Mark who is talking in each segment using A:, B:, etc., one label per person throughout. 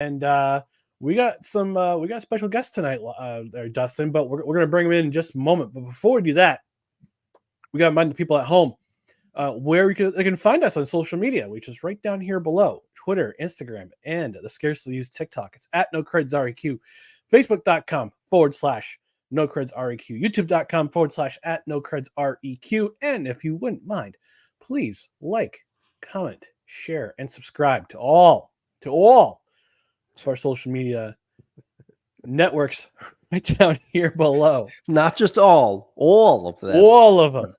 A: and we got special guests tonight, there, Dustin. But we're gonna bring them in just a moment. But before we do that, we gotta remind the people at home where they can find us on social media, which is right down here below: Twitter, Instagram, and the scarcely used TikTok. It's at NoCredsREQ, Facebook.com/NoCredsREQ, YouTube.com/at NoCredsREQ. And if you wouldn't mind, please like, comment, share, and subscribe to all of our social media networks right down here below.
B: Not just all of them.
A: All of them.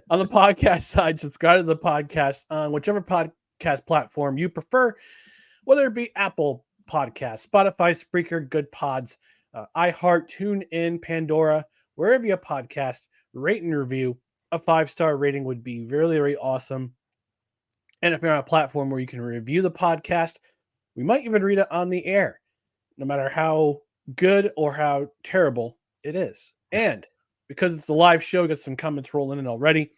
A: On the podcast side, subscribe to the podcast on whichever podcast platform you prefer, whether it be Apple Podcasts, Spotify, Spreaker, Good Pods, iHeart, TuneIn, Pandora, wherever you podcast, rate and review. A 5-star rating would be really, really awesome. And if you're on a platform where you can review the podcast, we might even read it on the air, no matter how good or how terrible it is. And because it's a live show, we got some comments rolling in already.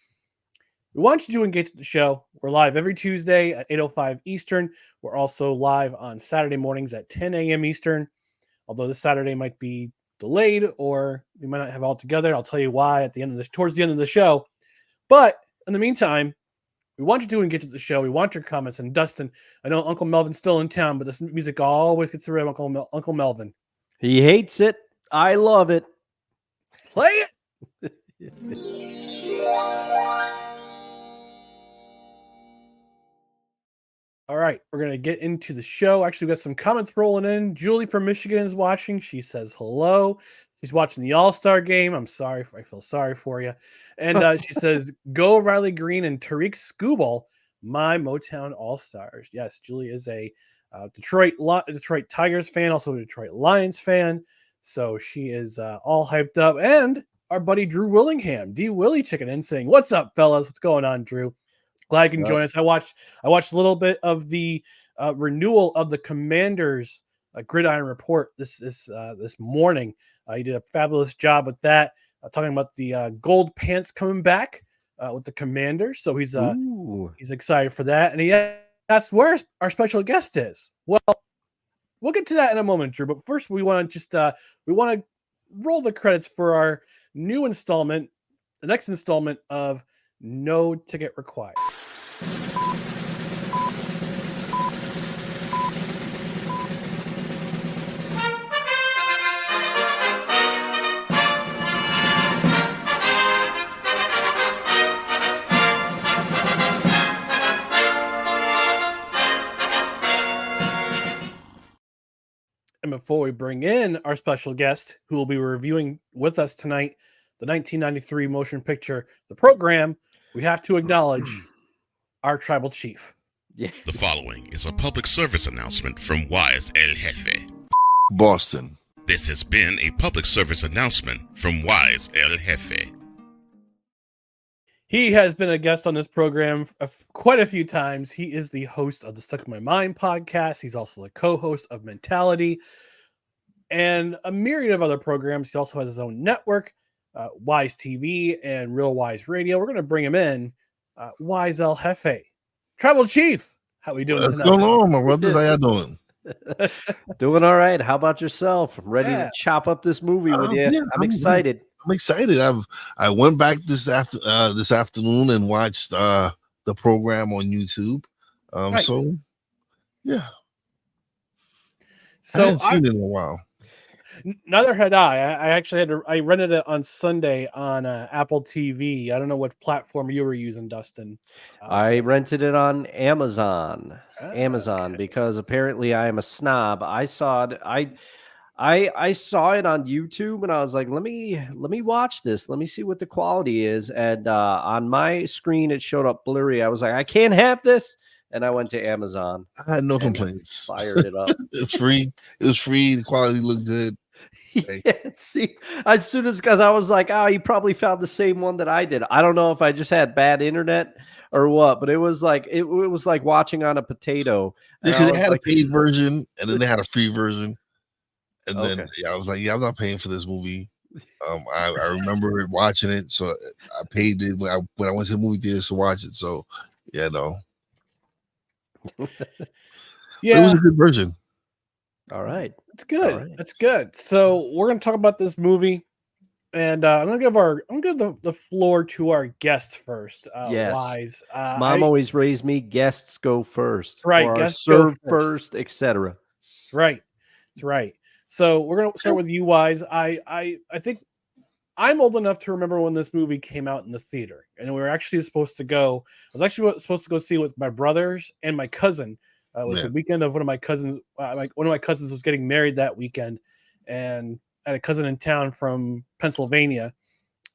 A: We want you to engage with the show. We're live every Tuesday at 8:05 Eastern. We're also live on Saturday mornings at 10 a.m. Eastern, although this Saturday might be delayed or we might not have it all together. I'll tell you why towards the end of the show. But in the meantime, we want you to engage with the show. We want your comments. And Dustin, I know Uncle Melvin's still in town, but this music always gets around Uncle Melvin.
B: He hates it. I love it.
A: Play it. All right, we're going to get into the show. Actually, we got some comments rolling in. Julie from Michigan is watching. She says hello. She's watching the All-Star game. I feel sorry for you. And she says, go Riley Green and Tariq Skubal, my Motown All-Stars. Yes, Julie is a Detroit Tigers fan, also a Detroit Lions fan. So she is all hyped up. And our buddy Drew Willingham, D. Willie, checking in saying, what's up, fellas? What's going on, Drew? Glad you can join us. I watched a little bit of the renewal of the Commanders Gridiron Report this morning. He did a fabulous job with that, talking about the gold pants coming back with the Commanders. So he's excited for that, and he asked where our special guest is. Well, we'll get to that in a moment, Drew. But first, we want to roll the credits for our new installment, the next installment of No Ticket Required. And before we bring in our special guest, who will be reviewing with us tonight the 1993 motion picture, The Program, we have to acknowledge our tribal chief.
C: Yeah. The following is a public service announcement from Wise El Jefe,
D: Boston.
C: This has been a public service announcement from Wise El Jefe.
A: He has been a guest on this program quite a few times. He is the host of the Stuck in My Mind podcast. He's also the co-host of Mentality and a myriad of other programs. He also has his own network, Wise TV and Real Wise Radio. We're going to bring him in. Wise El Jefe, Tribal Chief. How we doing
D: What's
A: tonight?
D: going on, my brothers? How y'all doing?
B: Doing all right. How about yourself? I'm ready to chop up this movie with you.
D: Yeah,
B: I'm excited.
D: I'm excited. I went back this afternoon and watched the program on YouTube.
A: Nice.
D: So yeah.
A: So
D: I hadn't seen it in a while.
A: Neither had I. I actually I rented it on Sunday on Apple TV. I don't know what platform you were using, Dustin.
B: I rented it on Amazon. Because apparently I am a snob. I saw it. I saw it on YouTube and I was like, let me watch this. Let me see what the quality is. And on my screen it showed up blurry. I was like, I can't have this. And I went to Amazon.
D: I had no complaints.
B: Fired it up.
D: It's free. It was free. The quality looked good.
B: Yeah, see, as soon as because I was like, you probably found the same one that I did. I don't know if I just had bad internet or what, but it was like it was like watching on a potato.
D: Because they had a paid version and then they had a free version. And then I was like, I'm not paying for this movie. I remember watching it, so I paid it when I went to the movie theaters to watch it. So yeah, no.
A: Yeah,
D: it was a good version.
B: All right.
A: it's good.
B: All right.
A: It's good. So we're gonna talk about this movie, and I'm gonna give the floor to our guest first.
B: Yes.
A: Wise.
B: Mom always raised me, guests go first,
A: Right,
B: or are
A: guests go
B: served
A: first.
B: first, etc.
A: Right. It's right. So we're gonna start with you, Wise. I think I'm old enough to remember when this movie came out in the theater, and we were actually supposed to go. I was actually supposed to go see it with my brothers and my cousin. It was the weekend of one of my cousins. One of my cousins was getting married that weekend, and I had a cousin in town from Pennsylvania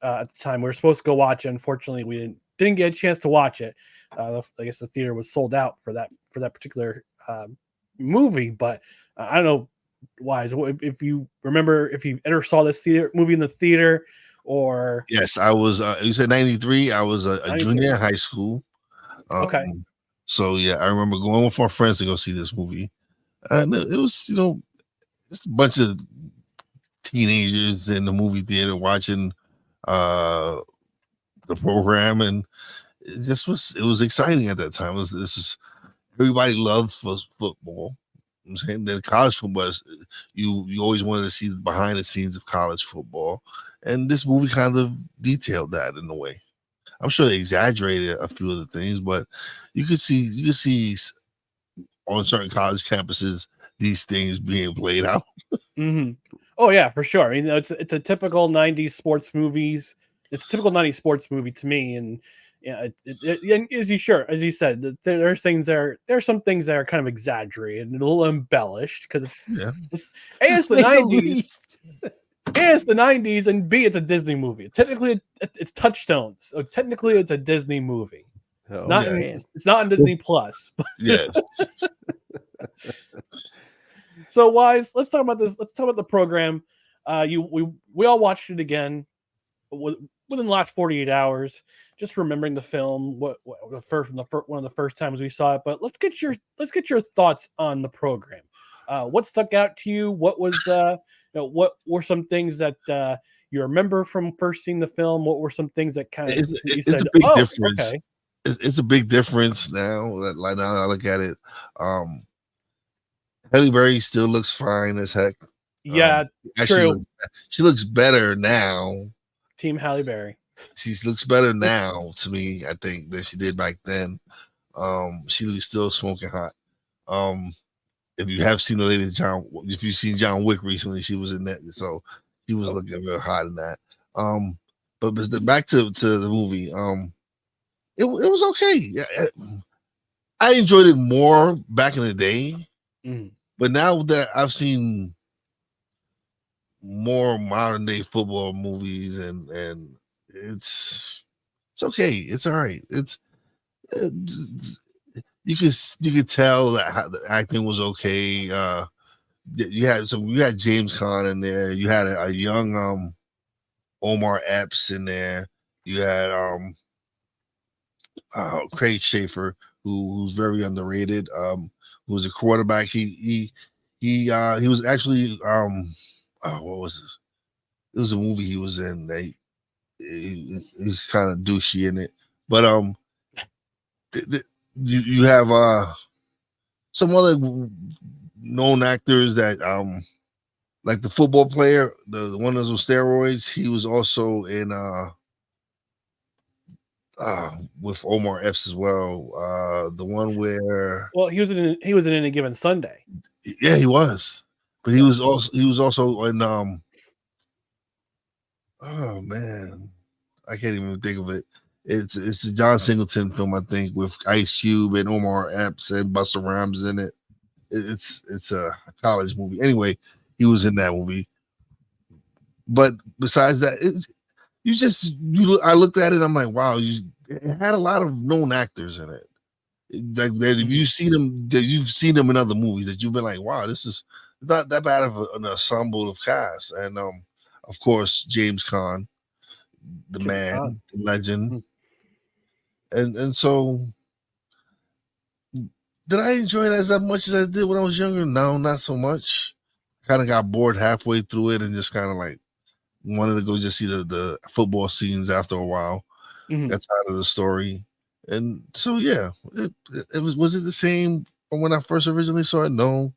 A: at the time. We were supposed to go watch it. Unfortunately, we didn't get a chance to watch it. I guess the theater was sold out for that particular movie. But I don't know, Wise, if you remember, if you ever saw this movie in the theater, or
D: Yes, I was. You said 93. I was a junior in high school.
A: Okay.
D: So yeah, I remember going with my friends to go see this movie, and it was just a bunch of teenagers in the movie theater watching the program, and it was exciting at that time. Everybody loved football. I'm saying that college football you always wanted to see the behind the scenes of college football, and this movie kind of detailed that in a way. I'm sure they exaggerated a few of the things, but you could see on certain college campuses these things being played out.
A: Mm-hmm. Oh yeah, for sure. I mean, it's a typical '90s sports movies. It's a typical '90s sports movie to me, and yeah, as you said, there's some things that are kind of exaggerated and a little embellished because it's the '90s. A, it's the '90s, and B, it's a Disney movie. Technically, it's Touchstones, so technically, it's a Disney movie. It's not on Disney Plus.
D: Yes.
A: So, Wise, let's talk about this. Let's talk about the program. We all watched it again within the last 48 hours. Just remembering the film, one of the first times we saw it. But let's get your thoughts on the program. What stuck out to you? What was what were some things that you remember from first seeing the film? What were some things that kind of
D: it's a big difference? Okay. It's a big difference now. Now that I look at it, Halle Berry still looks fine as heck.
A: Yeah, true.
D: She looks better now.
A: Team Halle Berry.
D: She looks better now to me, I think, than she did back then. She was still smoking hot. If you have seen the lady if you've seen John Wick recently, she was in that, so she was looking real hot in that. But back to the movie. It was okay. I enjoyed it more back in the day, but now that I've seen more modern day football movies, and it's okay. It's all right. You could tell that the acting was okay. You had James Caan in there. You had a young Omar Epps in there. You had Craig Schaefer, who's very underrated. Who was a quarterback. He was actually what was this? It was a movie he was in. He was kind of douchey in it, but you have some other known actors that like the football player, the one that's on steroids. He was also in with Omar Epps as well. The one where
A: he was in Any Given Sunday.
D: Yeah, he was, but he was also in oh man, I can't even think of it. It's a John Singleton film, I think, with Ice Cube and Omar Epps and Busta Rhymes in it. It's a college movie. Anyway, he was in that movie. But besides that, I looked at it. I'm like, wow, it had a lot of known actors in it. Like that, if you've seen them in other movies, that you've been like, wow, this is not that bad of an ensemble of cast. And of course, James Caan, the legend. And so, did I enjoy it as much as I did when I was younger? No, not so much. Kind of got bored halfway through it and just kind of like wanted to go just see the football scenes after a while. Got tired of the story. And so, yeah, it was it the same from when I first originally saw it? No.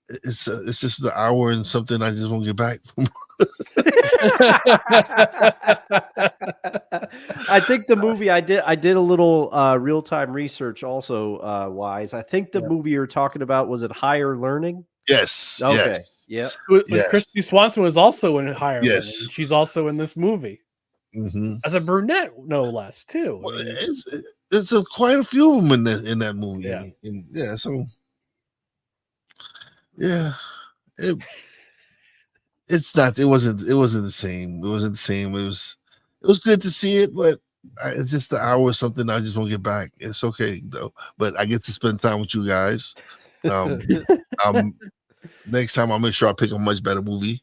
D: It's just the hour and something I just won't get back from.
B: I think the movie I did a little real-time research also, Wise. I think the movie you're talking about, was it Higher Learning?
D: Yes.
B: Okay.
D: Yes.
B: Yeah.
A: But Christy Swanson was also in Higher Learning.
D: Yes.
A: She's also in this movie
D: Mm-hmm.
A: as a brunette, no less, too.
D: Well,
A: I mean,
D: it's quite a few of them in that movie.
A: Yeah.
D: And so yeah, it's not. It wasn't the same. It wasn't the same. It was good to see it, but it's just the hour or something. I just won't get back. It's okay though. But I get to spend time with you guys. Next time I'll make sure I pick a much better movie.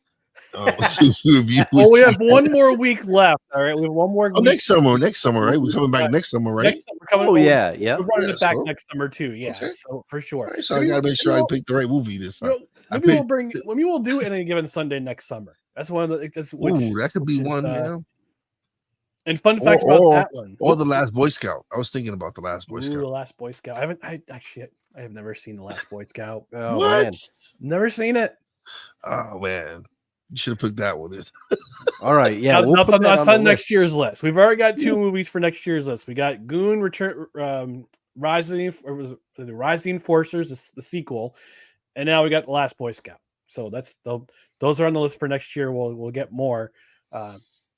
D: Review.
A: Well, we have one more week left. All right, we have one more.
D: Oh, next summer, right? We're coming back next summer, right?
A: We're
B: yeah.
A: We're running it back
D: so-
A: next summer too. Yeah,
D: Okay.
A: so for sure.
D: Right, so I gotta make sure I pick the right movie this time.
A: Maybe we'll do Any Given Sunday next summer. That's one of the.
D: That could be one. Yeah.
A: And fun fact about that one,
D: or The Last Boy Scout. I was thinking about The Last Boy
A: The
D: Scout.
A: Last Boy Scout. I have never seen The Last Boy Scout.
B: Oh,
D: What?
B: man.
A: Never seen it.
D: Oh man, you should have picked that one.
B: All right. Yeah.
A: Now,
B: We'll put that
A: that's
B: on the
A: on next
B: list.
A: year's list. We've already got 2 movies for next year's list. We got Goon Return, Rising Enforcers, the sequel, and now we got The Last Boy Scout. So those are on the list for next year. We'll get more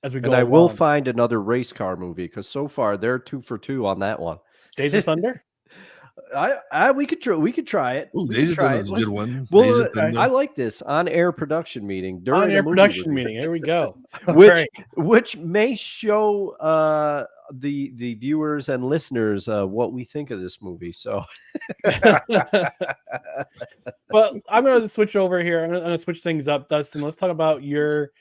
A: as we go.
B: And I
A: along.
B: will find another race car movie, because so far they're 2 for 2 on that one.
A: Days of Thunder.
B: We could try it.
D: Ooh,
B: We
D: Days
B: could
D: of
B: try
D: Thunder
B: it.
D: is a good one.
B: Well,
D: Days of Thunder.
B: I like this on-air production meeting during
A: On-air
B: a movie
A: production
B: review,
A: meeting. Here we go.
B: which may show the viewers and listeners what we think of this movie. So,
A: Well, I'm going to switch over here. I'm going to switch things up, Dustin. Let's talk about your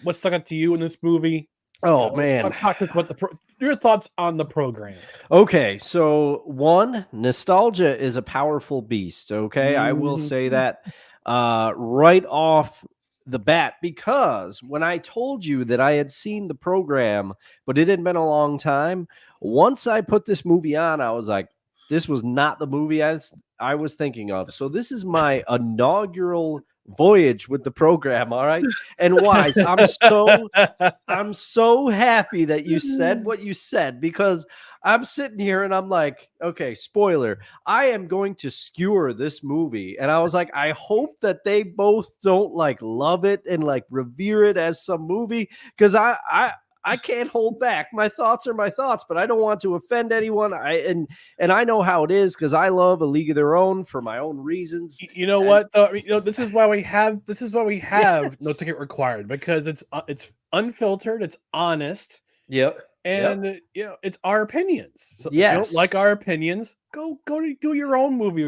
A: what stuck out to you in this movie.
B: oh man,
A: talk to us about your thoughts on the program.
B: Okay, so one, nostalgia is a powerful beast. Okay, I will say that right off the bat, because when I told you that I had seen the program, but it had been a long time, once I put this movie on, I was like, this was not the movie I was thinking of. So this is my inaugural voyage with the program. All right. And Wise, I'm so happy that you said what you said, because I'm sitting here and I'm like, okay, spoiler, I am going to skewer this movie. And I was like, I hope that they both don't like love it and like revere it as some movie, because I can't hold back. My thoughts are my thoughts, but I don't want to offend anyone. And I know how it is, because I love A League of Their Own for my own reasons.
A: You know what? Though, this is why we have No Ticket Required, because it's unfiltered, it's honest,
B: Yep.
A: and it's our opinions. So if you
B: Yes.
A: don't like our opinions, go do your own movie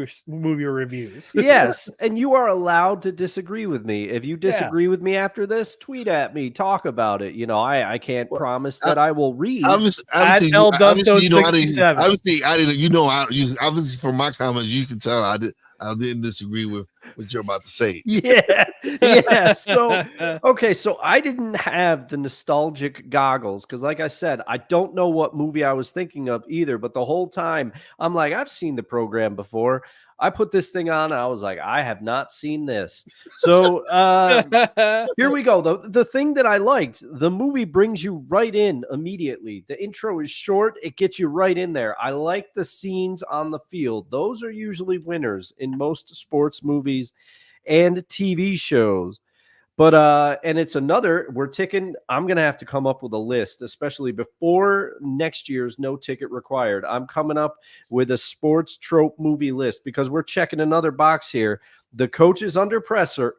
A: reviews.
B: Yes, and you are allowed to disagree with me. If you disagree with me after this, tweet at me, talk about it. I can't promise that I will read.
D: Obviously,
A: Eldusto
D: you know, I
A: 67.
D: didn't. Obviously, from my comments, you can tell I didn't disagree with what you're about to say.
B: Yeah. So okay, so I didn't have the nostalgic goggles, because like I said, I don't know what movie I was thinking of either, but the whole time I'm like, I've seen the program before. I put this thing on, and I was like, I have not seen this. So here we go. The thing that I liked, the movie brings you right in immediately. The intro is short. It gets you right in there. I like the scenes on the field. Those are usually winners in most sports movies and TV shows. But and it's another, we're ticking. I'm going to have to come up with a list, especially before next year's No Ticket Required. I'm coming up with a sports trope movie list, because we're checking another box here. The coach is under pressure,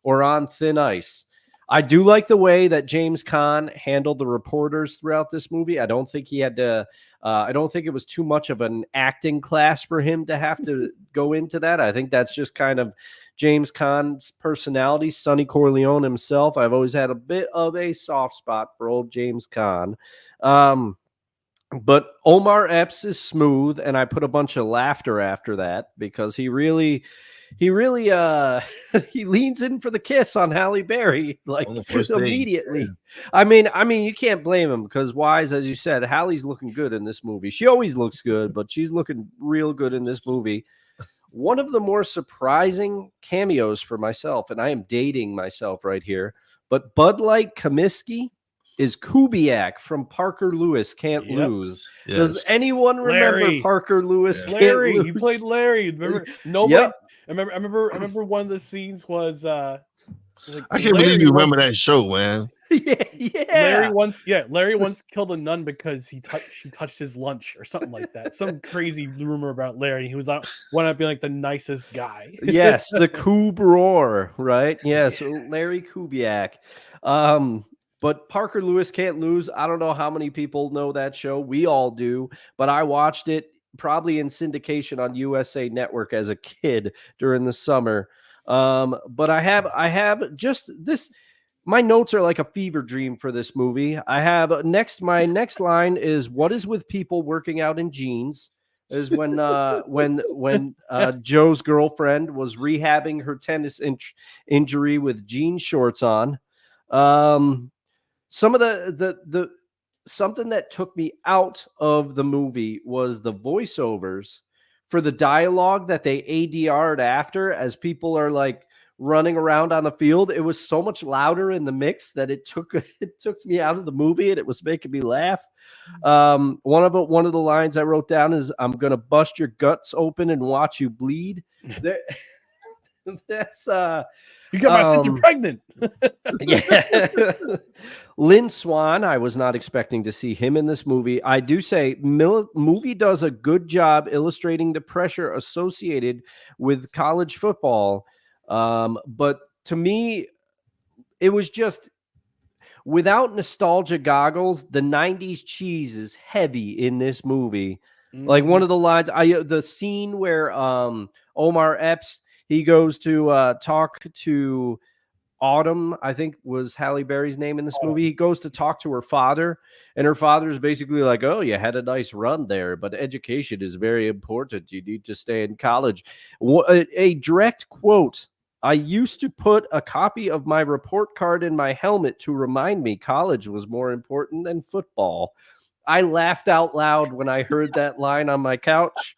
B: or on thin ice. I do like the way that James Caan handled the reporters throughout this movie. I don't think he had to, I don't think it was too much of an acting class for him to have to go into that. I think that's just kind of James Caan's personality. Sonny Corleone himself. I've always had a bit of a soft spot for old James Caan. But Omar Epps is smooth, and I put a bunch of laughter after that, because he really he really he leans in for the kiss on Halle Berry like
D: On the first date,
B: immediately.
D: yeah.
B: I mean, you can't blame him because Wise, as you said, Halle's looking good in this movie. She always looks good, but she's looking real good in this movie. One of the more surprising cameos for myself, and I am dating myself right here, but Bud Light Comiskey is Kubiak from Parker Lewis Can't
A: Yep.
B: Lose.
D: Yes.
B: Does anyone remember
A: Larry.
B: Parker Lewis
D: Yeah.
B: Can't
A: Larry,
B: Lose?
A: he played Larry. Remember? Nobody.
B: Yep.
A: I remember one of the scenes was like,
D: I can't believe you remember that show, man.
B: yeah.
A: Larry once killed a nun because she touched his lunch or something like that. Some crazy rumor about Larry. He was on wound up being like the nicest guy.
B: Yes, the Koob Roar, right? Yes, Larry Kubiak. But Parker Lewis Can't Lose. I don't know how many people know that show. We all do, but I watched it probably in syndication on USA Network as a kid during the summer. But I have just this. My notes are like a fever dream for this movie. I have my next line is, what is with people working out in jeans? Is when Joe's girlfriend was rehabbing her tennis injury with jean shorts on. Some of the something that took me out of the movie was the voiceovers for the dialogue that they ADR'd after as people are like running around on the field. It was so much louder in the mix that it took me out of the movie, and it was making me laugh. One of the lines I wrote down is, "I'm gonna bust your guts open and watch you bleed." That's
A: You got my sister pregnant.
B: yeah. Lynn Swan, I was not expecting to see him in this movie. I do say movie does a good job illustrating the pressure associated with college football. But to me, it was just, without nostalgia goggles, the 90s cheese is heavy in this movie. Like one of the lines, the scene where Omar Epps, he goes to talk to Autumn, I think was Halle Berry's name in this movie. He goes to talk to her father, and her father is basically like, "Oh, you had a nice run there, but education is very important. You need to stay in college." A direct quote: "I used to put a copy of my report card in my helmet to remind me college was more important than football." I laughed out loud when I heard that line on my couch.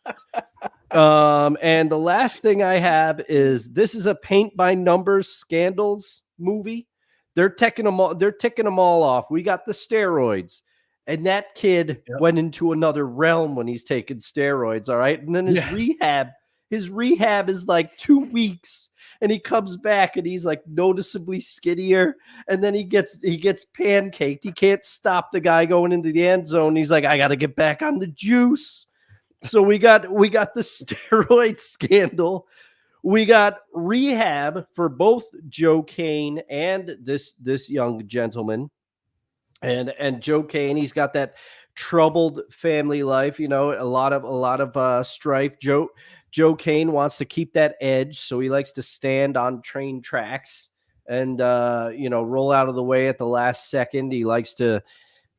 B: And the last thing I have is, this is a paint by numbers scandals movie. They're ticking them all off. We got the steroids, and that kid went into another realm when he's taking steroids. All right. And then his rehab is like 2 weeks, and he comes back and he's like noticeably skinnier. And then he gets pancaked. He can't stop the guy going into the end zone. He's like, I got to get back on the juice. So we got the steroid scandal. We got rehab for both Joe Kane and this young gentleman. And Joe Kane, he's got that troubled family life, a lot of strife. Joe Kane wants to keep that edge, so he likes to stand on train tracks and roll out of the way at the last second. He likes to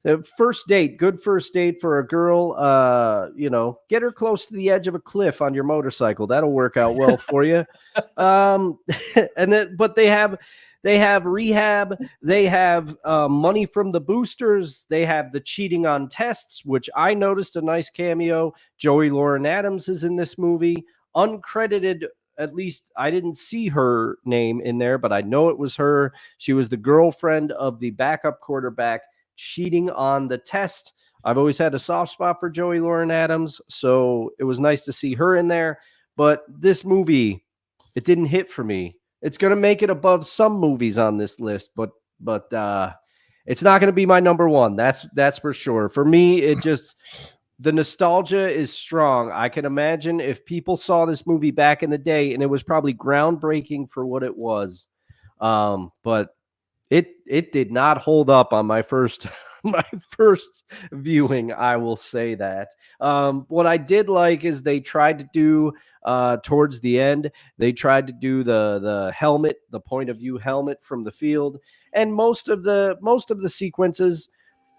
B: good first date for a girl, get her close to the edge of a cliff on your motorcycle. That'll work out well for you. But they have rehab. They have money from the boosters. They have the cheating on tests, which I noticed a nice cameo. Joey Lauren Adams is in this movie, uncredited. At least I didn't see her name in there, but I know it was her. She was the girlfriend of the backup quarterback, cheating on the test. I've always had a soft spot for Joey Lauren Adams, so it was nice to see her in there. But this movie, it didn't hit for me. It's going to make it above some movies on this list, but it's not going to be my number one. That's for sure. For me, the nostalgia is strong. I can imagine if people saw this movie back in the day, and it was probably groundbreaking for what it was. But it did not hold up on my first viewing. I will say that. What I did like is they tried to do towards the end, they tried to do the helmet, the point of view helmet from the field, and most of the sequences,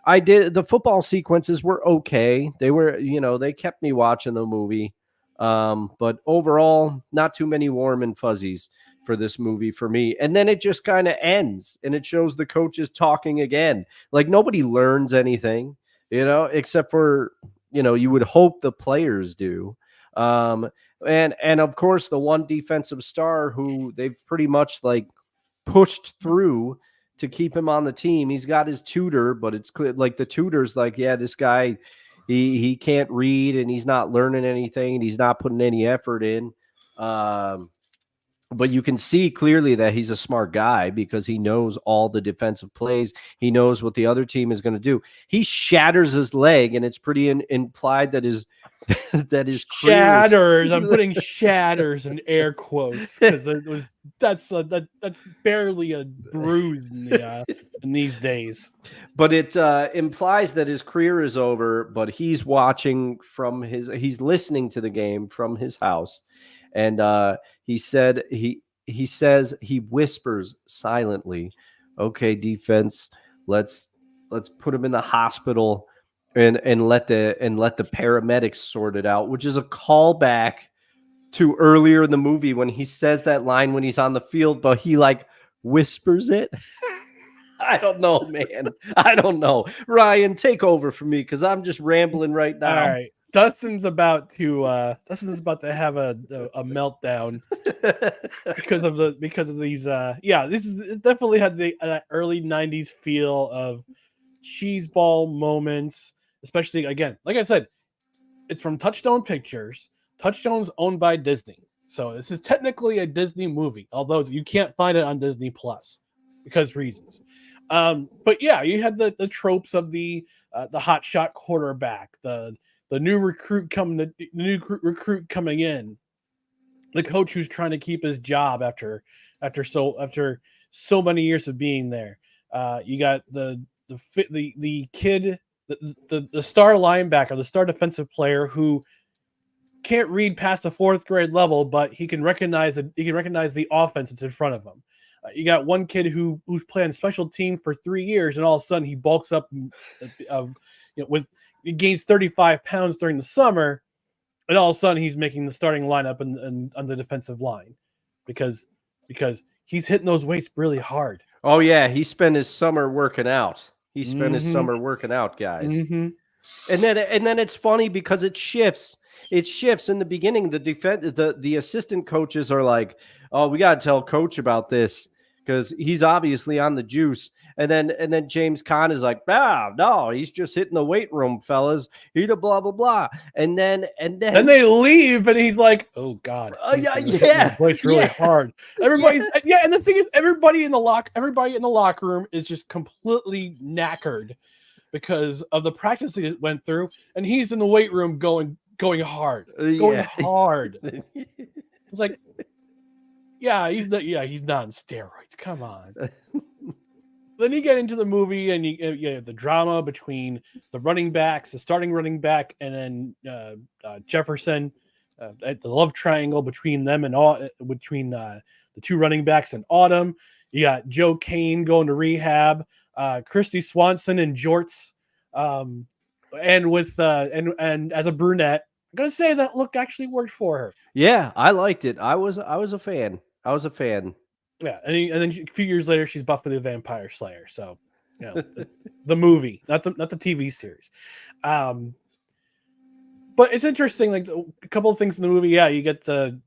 B: the football sequences were okay. They were, they kept me watching the movie. But overall, not too many warm and fuzzies for this movie for me. And then it just kind of ends and it shows the coaches talking again. Like nobody learns anything, except for, you would hope the players do. And of course the one defensive star who they've pretty much like pushed through to keep him on the team. He's got his tutor, but it's clear like the tutor's like, yeah, this guy, he can't read and he's not learning anything and he's not putting any effort in. But you can see clearly that he's a smart guy because he knows all the defensive plays. He knows what the other team is going to do. He shatters his leg, and it's pretty implied that his
A: shatters. I'm putting shatters in air quotes because that's barely a bruise in these days.
B: But it implies that his career is over. But he's watching he's listening to the game from his house. And he says he whispers silently, "Okay, defense, let's put him in the hospital and let the paramedics sort it out," which is a callback to earlier in the movie when he says that line when he's on the field, but he like whispers it. I don't know, man. I don't know. Ryan, take over for me because I'm just rambling right now.
A: All right. Dustin's about to have a meltdown because of these this it definitely had the early 90s feel of cheeseball moments, especially again, like I said, it's from Touchstone Pictures. Touchstone's owned by Disney. So this is technically a Disney movie, although you can't find it on Disney Plus because reasons. But yeah, you had the tropes of the hotshot quarterback, the new recruit coming in, the coach who's trying to keep his job after so many years of being there. You got the kid, the star linebacker, the star defensive player who can't read past the 4th grade level, but he can recognize the offense that's in front of him. You got one kid who's playing special team for 3 years, and all of a sudden he bulks up, he gains 35 pounds during the summer, and all of a sudden he's making the starting lineup and on the defensive line because he's hitting those weights really hard.
B: Oh yeah, he spent his summer working out. His summer working out, guys.
A: Mm-hmm.
B: And then it's funny because it shifts. It shifts in the beginning. The assistant coaches are like, "Oh, we got to tell coach about this because he's obviously on the juice." And then James Caan is like, no, he's just hitting the weight room, fellas. He blah blah blah. And then
A: they leave, and he's like, "Oh God,
B: yeah,
A: it's really hard." Everybody's and the thing is, everybody in the locker room is just completely knackered because of the practice he went through, and he's in the weight room going hard. It's like, he's not on steroids. Come on. Then you get into the movie, and you have the drama between the running backs, the starting running back, and then Jefferson, the love triangle between them and between the two running backs and Autumn. You got Joe Kane going to rehab, Christy Swanson in jorts, and with and as a brunette. I'm gonna say that look actually worked for her.
B: Yeah, I liked it. I was a fan.
A: Yeah, and then a few years later, she's Buffy the Vampire Slayer. So, the movie, not the TV series. But it's interesting. Like a couple of things in the movie. Yeah, you get the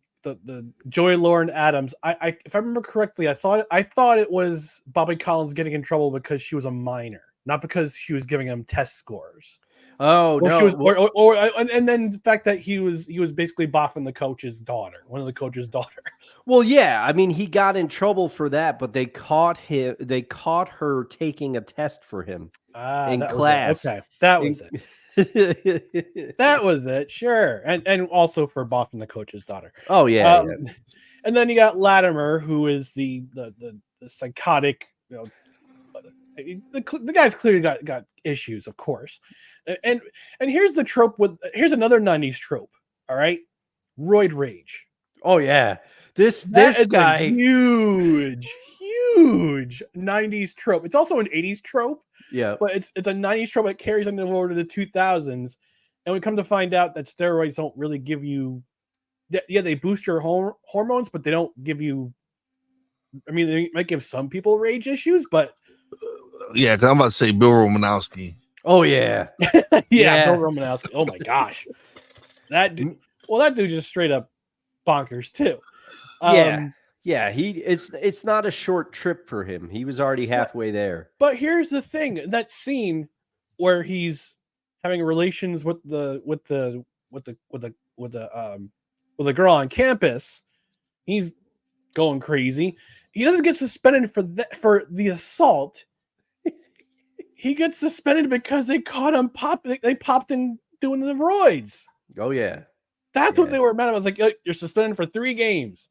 A: Joy Lauren Adams. I if I remember correctly, I thought it was Bobby Collins getting in trouble because she was a minor, not because she was giving him test scores.
B: Oh no!
A: She was, and then the fact that he was basically boffing the coach's daughter, one of the coach's daughters.
B: Well, yeah, I mean, he got in trouble for that, but they caught him. They caught her taking a test for him in class.
A: Okay, that was it. That was it. Sure, and also for boffing the coach's daughter.
B: Oh yeah,
A: And then you got Latimer, who is the psychotic. The guy's clearly got issues, of course. And here's the trope here's another 90s trope. All right. Roid rage.
B: Oh yeah. This guy,
A: a huge 90s trope. It's also an 80s trope.
B: Yeah.
A: But it's a 90s trope that carries into over to the 2000s. And we come to find out that steroids don't really give you they boost your hormones, but they don't give you. I mean, they might give some people rage issues, but
D: Yeah, because I'm about to say Bill Romanowski.
B: Oh yeah.
A: yeah, Bill Romanowski. Oh my gosh, that dude. Well, that dude just straight up bonkers too.
B: Yeah. Yeah, it's not a short trip for him. He was already halfway there.
A: But here's the thing: that scene where he's having relations with the girl on campus, he's going crazy. He doesn't get suspended for the assault. He gets suspended because they caught him They popped him doing the roids.
B: Oh yeah.
A: That's what they were mad at. I was like, you're suspended for 3 games.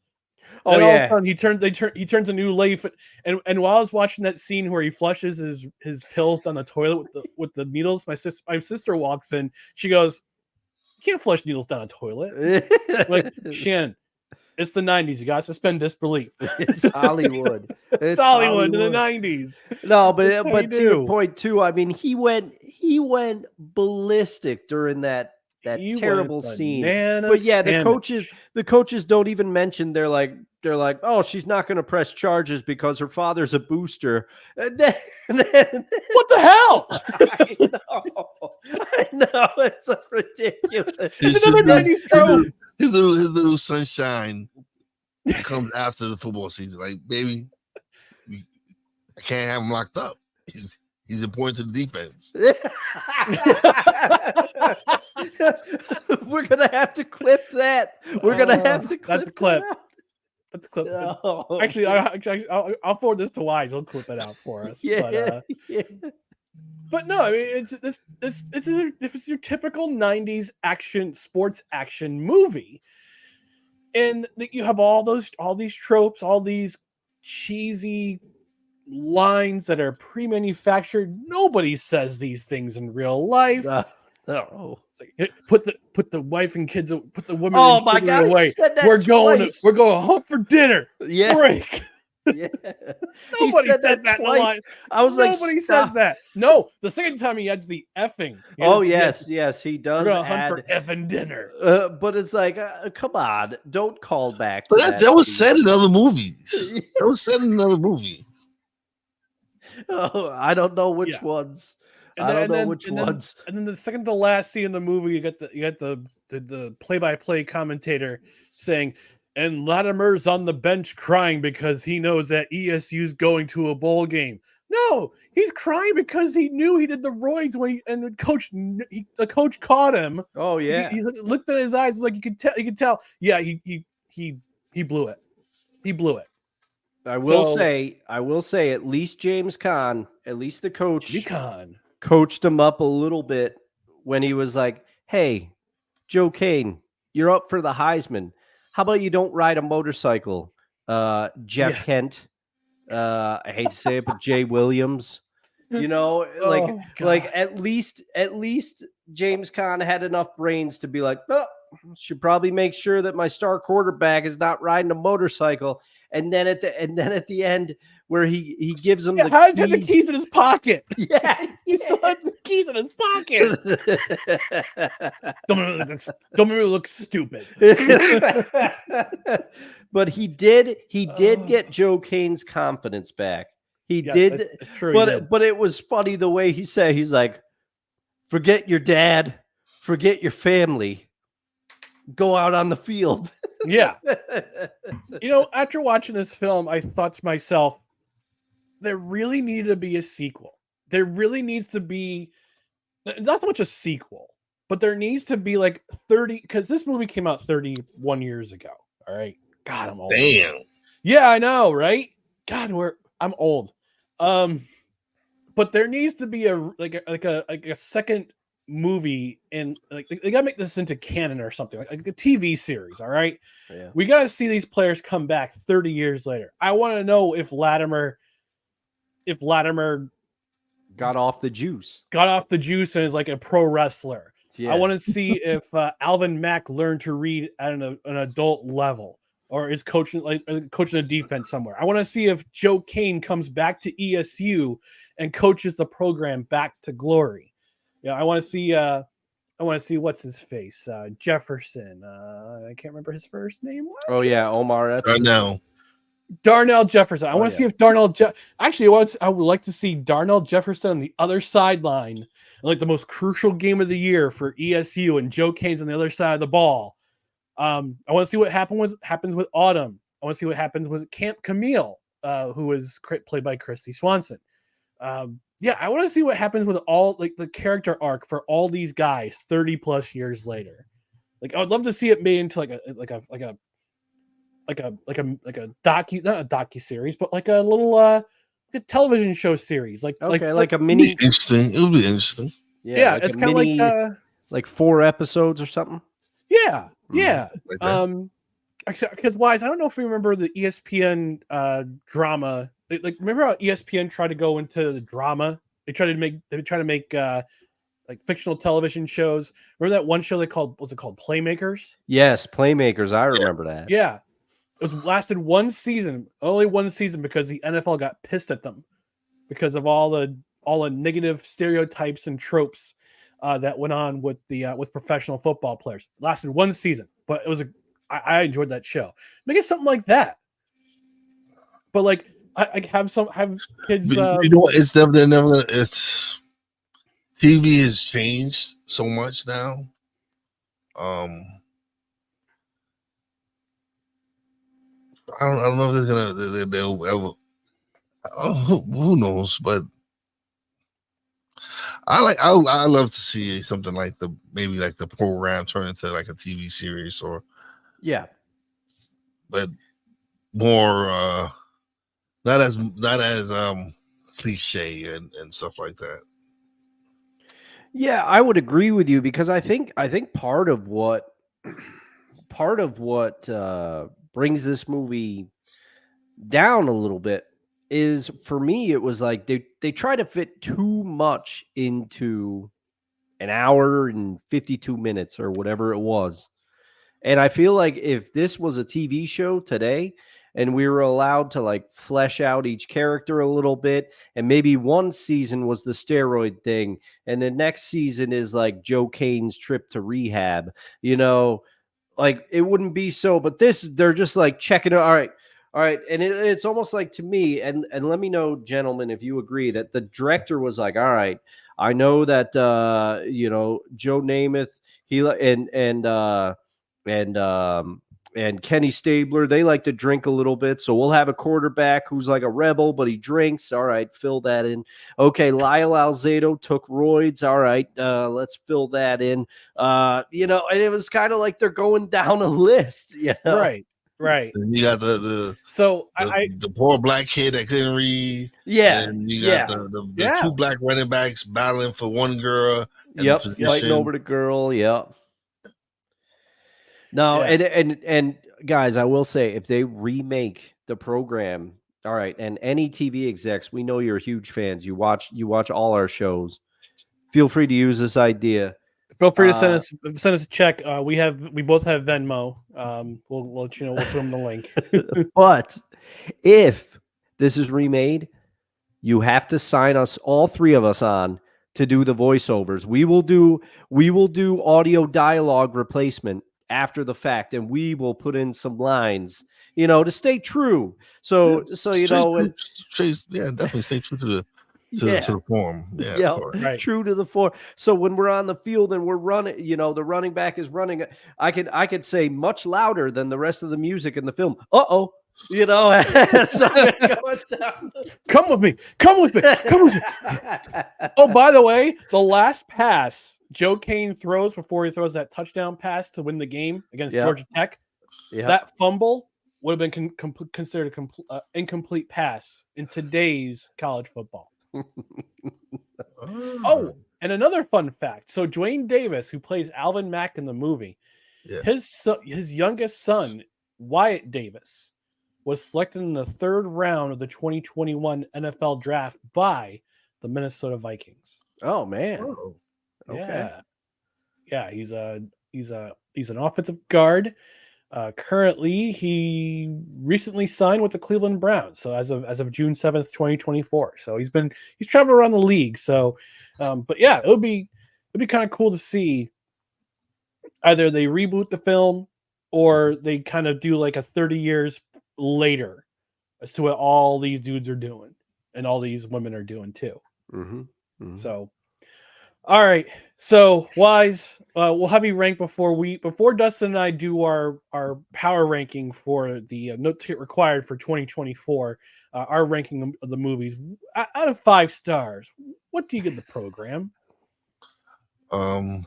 B: Oh
A: and
B: yeah.
A: all of a sudden he turns a new leaf. And while I was watching that scene where he flushes his pills down the toilet with the needles, my sister walks in. She goes, "You can't flush needles down a toilet." Like, Shannon, it's the 90s. You got to suspend disbelief.
B: It's Hollywood.
A: It's Hollywood in the 90s.
B: No,
A: That's how
B: but
A: you
B: to your
A: do.
B: point too, I mean, he went ballistic during that
A: He
B: terrible
A: went
B: scene.
A: banana
B: But yeah,
A: sandwich.
B: the coaches don't even mention. They're like, oh, she's not going to press charges because her father's a booster. And then,
A: What the hell?
B: I know, it's so ridiculous.
A: It's another 90s trope.
D: His little sunshine comes after the football season. Like, baby, I can't have him locked up. He's important to the defense.
B: We're gonna have to clip that. We're gonna have to clip
A: That's the clip.
B: that out.
A: That's the clip.
B: Oh,
A: Actually, I'll forward this to Wise. He'll clip it out for us.
B: yeah, yeah.
A: But no, I mean, if it's your typical 90s sports action movie, and that you have all these tropes, all these cheesy lines that are pre-manufactured. Nobody says these things in real life.
B: No.
A: Put the wife and kids, put the women.
B: Oh
A: and
B: my
A: children
B: God, he
A: away.
B: said that
A: We're going
B: twice.
A: home for dinner.
B: Yeah,
A: Break.
B: yeah.
A: Nobody said that in the
B: twice.
A: line.
B: I was like,
A: Nobody
B: stop.
A: says that. No, the second time he adds the effing.
B: Oh
A: He
B: yes,
A: adds,
B: yes, he
A: We're
B: does
A: gonna hunt for
B: add.
A: effing dinner.
B: But it's like, come on, don't call back.
D: But
B: To
D: that was
B: scene.
D: said in other movies. That was said in another movie.
B: Oh, I don't know which
A: Yeah.
B: ones.
A: And
B: I
A: then-
B: don't know
A: and
B: which
A: then-
B: ones.
A: And then the second to last scene in the movie, you get the play-by-play commentator saying, "And Latimer's on the bench crying because he knows that ESU's going to a bowl game." No, he's crying because he knew he did the roids and the coach caught him.
B: Oh yeah.
A: He looked at his eyes like you could tell. Yeah, he blew it. He blew it.
B: I will
A: So-
B: say, at least James Caan, at least the coach,
A: G-Con.
B: coached him up a little bit when he was like, "Hey, Joe Kane, you're up for the Heisman. How about you don't ride a motorcycle?" Jeff
A: Yeah.
B: Kent, I hate to say it, but Jay Williams, you know,
A: Oh,
B: like
A: God.
B: at least James Caan had enough brains to be like, "Oh, should probably make sure that my star quarterback is not riding a motorcycle." And then at the end, where he gives him
A: Yeah,
B: the
A: how does he have the
B: keys.
A: keys in his pocket?
B: Yeah,
A: He still has the keys in his pocket. Don't make me look stupid.
B: But he did
A: Oh.
B: get Joe Kane's confidence back. He
A: Yes,
B: did,
A: that's true. He did.
B: but it was funny the way he said, he's like, "Forget your dad, forget your family, go out on the field."
A: Yeah. You know, after watching this film, I thought to myself, there really needed to be a sequel. There really needs to be not so much a sequel, but there needs to be like 30, because this movie came out 31 years ago. All right. God, I'm old.
D: Damn.
A: Yeah, I know, right? God, I'm old. But there needs to be a second movie, and like they gotta make this into canon or something, like a TV series. All right.
B: Yeah.
A: We gotta see these players come back 30 years later. I want to know if Latimer
B: Got off the juice.
A: got off the juice and is like a pro wrestler.
B: Yeah.
A: I want to see if Alvin Mack learned to read at an adult level, or is coaching the defense somewhere. I want to see if Joe Kane comes back to ESU and coaches the program back to glory. Yeah, I want to I want to see what's his face, Jefferson. I can't remember his first name.
B: Oh yeah, Omar Epps.
D: Now,
A: Darnell Jefferson. I
B: Oh,
A: want to
B: yeah.
A: see if actually, I would like to see Darnell Jefferson on the other sideline, like the most crucial game of the year for ESU, and Joe Kane's on the other side of the ball. I want to see what happens with Autumn. I want to see what happens with Camp Camille, who is played by Christy Swanson. Yeah, I want to see what happens with all like the character arc for all these guys 30 plus years later. Like I would love to see it made into like a docu, not a docu series, but like a little a television show series. Like
B: like a
D: it'd
B: mini.
D: be interesting. It would be interesting.
A: Yeah,
B: like
A: it's
B: a
A: kind of
B: mini, like 4 episodes or something.
A: yeah.
D: Like that.
A: Because Wise, I don't know if you remember the ESPN drama. Like remember how ESPN tried to go into the drama? They try to make like fictional television shows. Remember that one show was it called Playmakers?
B: Yes, Playmakers. I remember that.
A: Yeah. It lasted only one season because the NFL got pissed at them because of all the negative stereotypes and tropes that went on with professional football players. It lasted one season, but I enjoyed that show. Make it something like that. But like I have kids.
D: But you know what? It's never. It's TV has changed so much now. I don't know if they'll ever. Oh, who knows? But I love to see something like maybe like the program turn into like a TV series
B: Yeah.
D: but more not as cliche and stuff like that.
B: Yeah, I would agree with you because I think part of what brings this movie down a little bit is, for me, it was like they try to fit too much into an hour and 52 minutes or whatever it was. And I feel like if this was a TV show today and we were allowed to like flesh out each character a little bit, and maybe one season was the steroid thing and the next season is like Joe Kane's trip to rehab, like it wouldn't be so. But they're just like checking it. All right. And it's almost like, to me, and let me know, gentlemen, if you agree, that the director was like, all right, I know that Joe Namath, and Kenny Stabler, they like to drink a little bit. So we'll have a quarterback who's like a rebel, but he drinks. All right, fill that in. Okay, Lyle Alzado took roids. All right, let's fill that in. And it was kind of like they're going down a list.
A: Right.
D: And you got the poor black kid that couldn't read.
B: Yeah.
D: And you got the two black running backs battling for one girl.
B: Yep. Fighting over the girl. Yep. No, and guys, I will say, if they remake the program, all right, and any TV execs, we know you're huge fans. You watch all our shows. Feel free to use this idea.
A: Feel free to send us a check. We both have Venmo. We'll let you know. We'll put them the link.
B: But if this is remade, you have to sign us, all three of us, on to do the voiceovers. We will do audio dialogue replacement after the fact, and we will put in some lines, to stay true. So
D: definitely stay true to the form. Yeah,
A: right.
B: True to the form. So when we're on the field and we're running, the running back is running, I could say much louder than the rest of the music in the film. So
A: Come with me. Oh, by the way, the last pass Joe Kane throws before he throws that touchdown pass to win the game against Georgia Tech, that fumble would have been considered an incomplete pass in today's college football. Oh, and another fun fact. So Dwayne Davis, who plays Alvin Mack in the movie, his youngest son, Wyatt Davis, was selected in the 3rd round of the 2021 NFL draft by the Minnesota Vikings.
B: Oh man.
D: Oh.
B: Okay.
A: Yeah, he's an offensive guard. Currently, he recently signed with the Cleveland Browns. So as of June 7th, 2024. So he's traveled around the league. So, but yeah, it'd be kind of cool to see either they reboot the film or they kind of do like a 30 years later as to what all these dudes are doing and all these women are doing too. So, all right. So, Wise, we'll have you rank before Dustin and I do our power ranking for the No Ticket Required for 2024. Our ranking of the movies out of 5 stars. What do you give the program?
D: 1.5.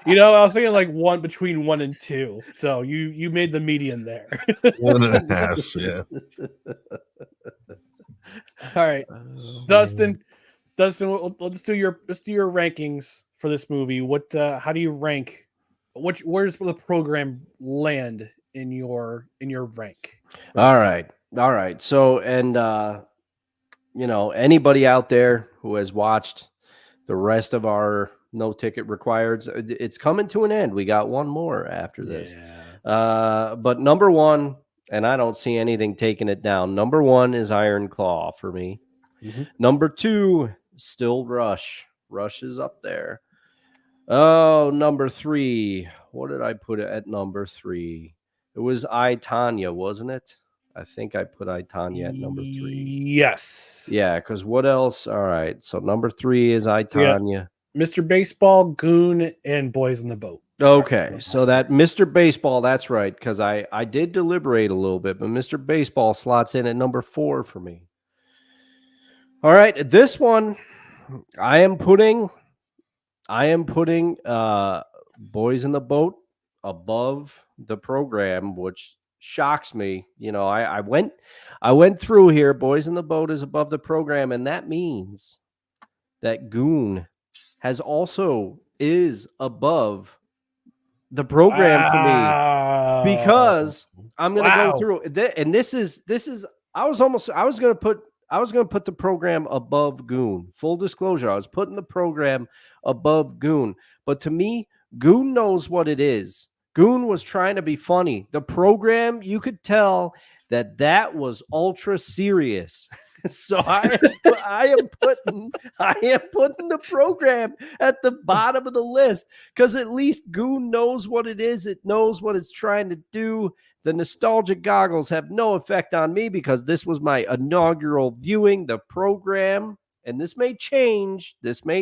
A: You know, I was thinking like between 1 and 2. So you made the median there.
D: 1.5. Yeah.
A: All right, Dustin. Let's do your rankings for this movie. What? How do you rank? Where's the program land in your rank?
B: All right. So, and anybody out there who has watched the rest of our No Ticket Required, it's coming to an end. We got one more after this. But number one, and I don't see anything taking it down. Number one is Iron Claw for me. Number 2, still Rush. Rush is up there. Oh, number 3. What did I put at number 3? It was I, Tonya, wasn't it? I think I put I, Tonya at number 3.
A: Yes.
B: Yeah, because what else? All right. So number 3 is I, Tonya.
A: Mr. Baseball, Goon, and Boys in the Boat.
B: Okay. So that Mr. Baseball, that's right. Because I did deliberate a little bit, but Mr. Baseball slots in at number 4 for me. All right. This one, I am putting Boys in the Boat above the program, which shocks me. I went through here. Boys in the Boat is above the program, and that means that Goon is above the program for me, because I'm going to go through it. And this is I was going to put the program above Goon. Full disclosure, I was putting the program above Goon. But to me, Goon knows what it is. Goon was trying to be funny. The program, you could tell that was ultra serious. So I am putting the program at the bottom of the list, because at least Goon knows what it is. It knows what it's trying to do. The nostalgia goggles have no effect on me because this was my inaugural viewing. The program, and this may change,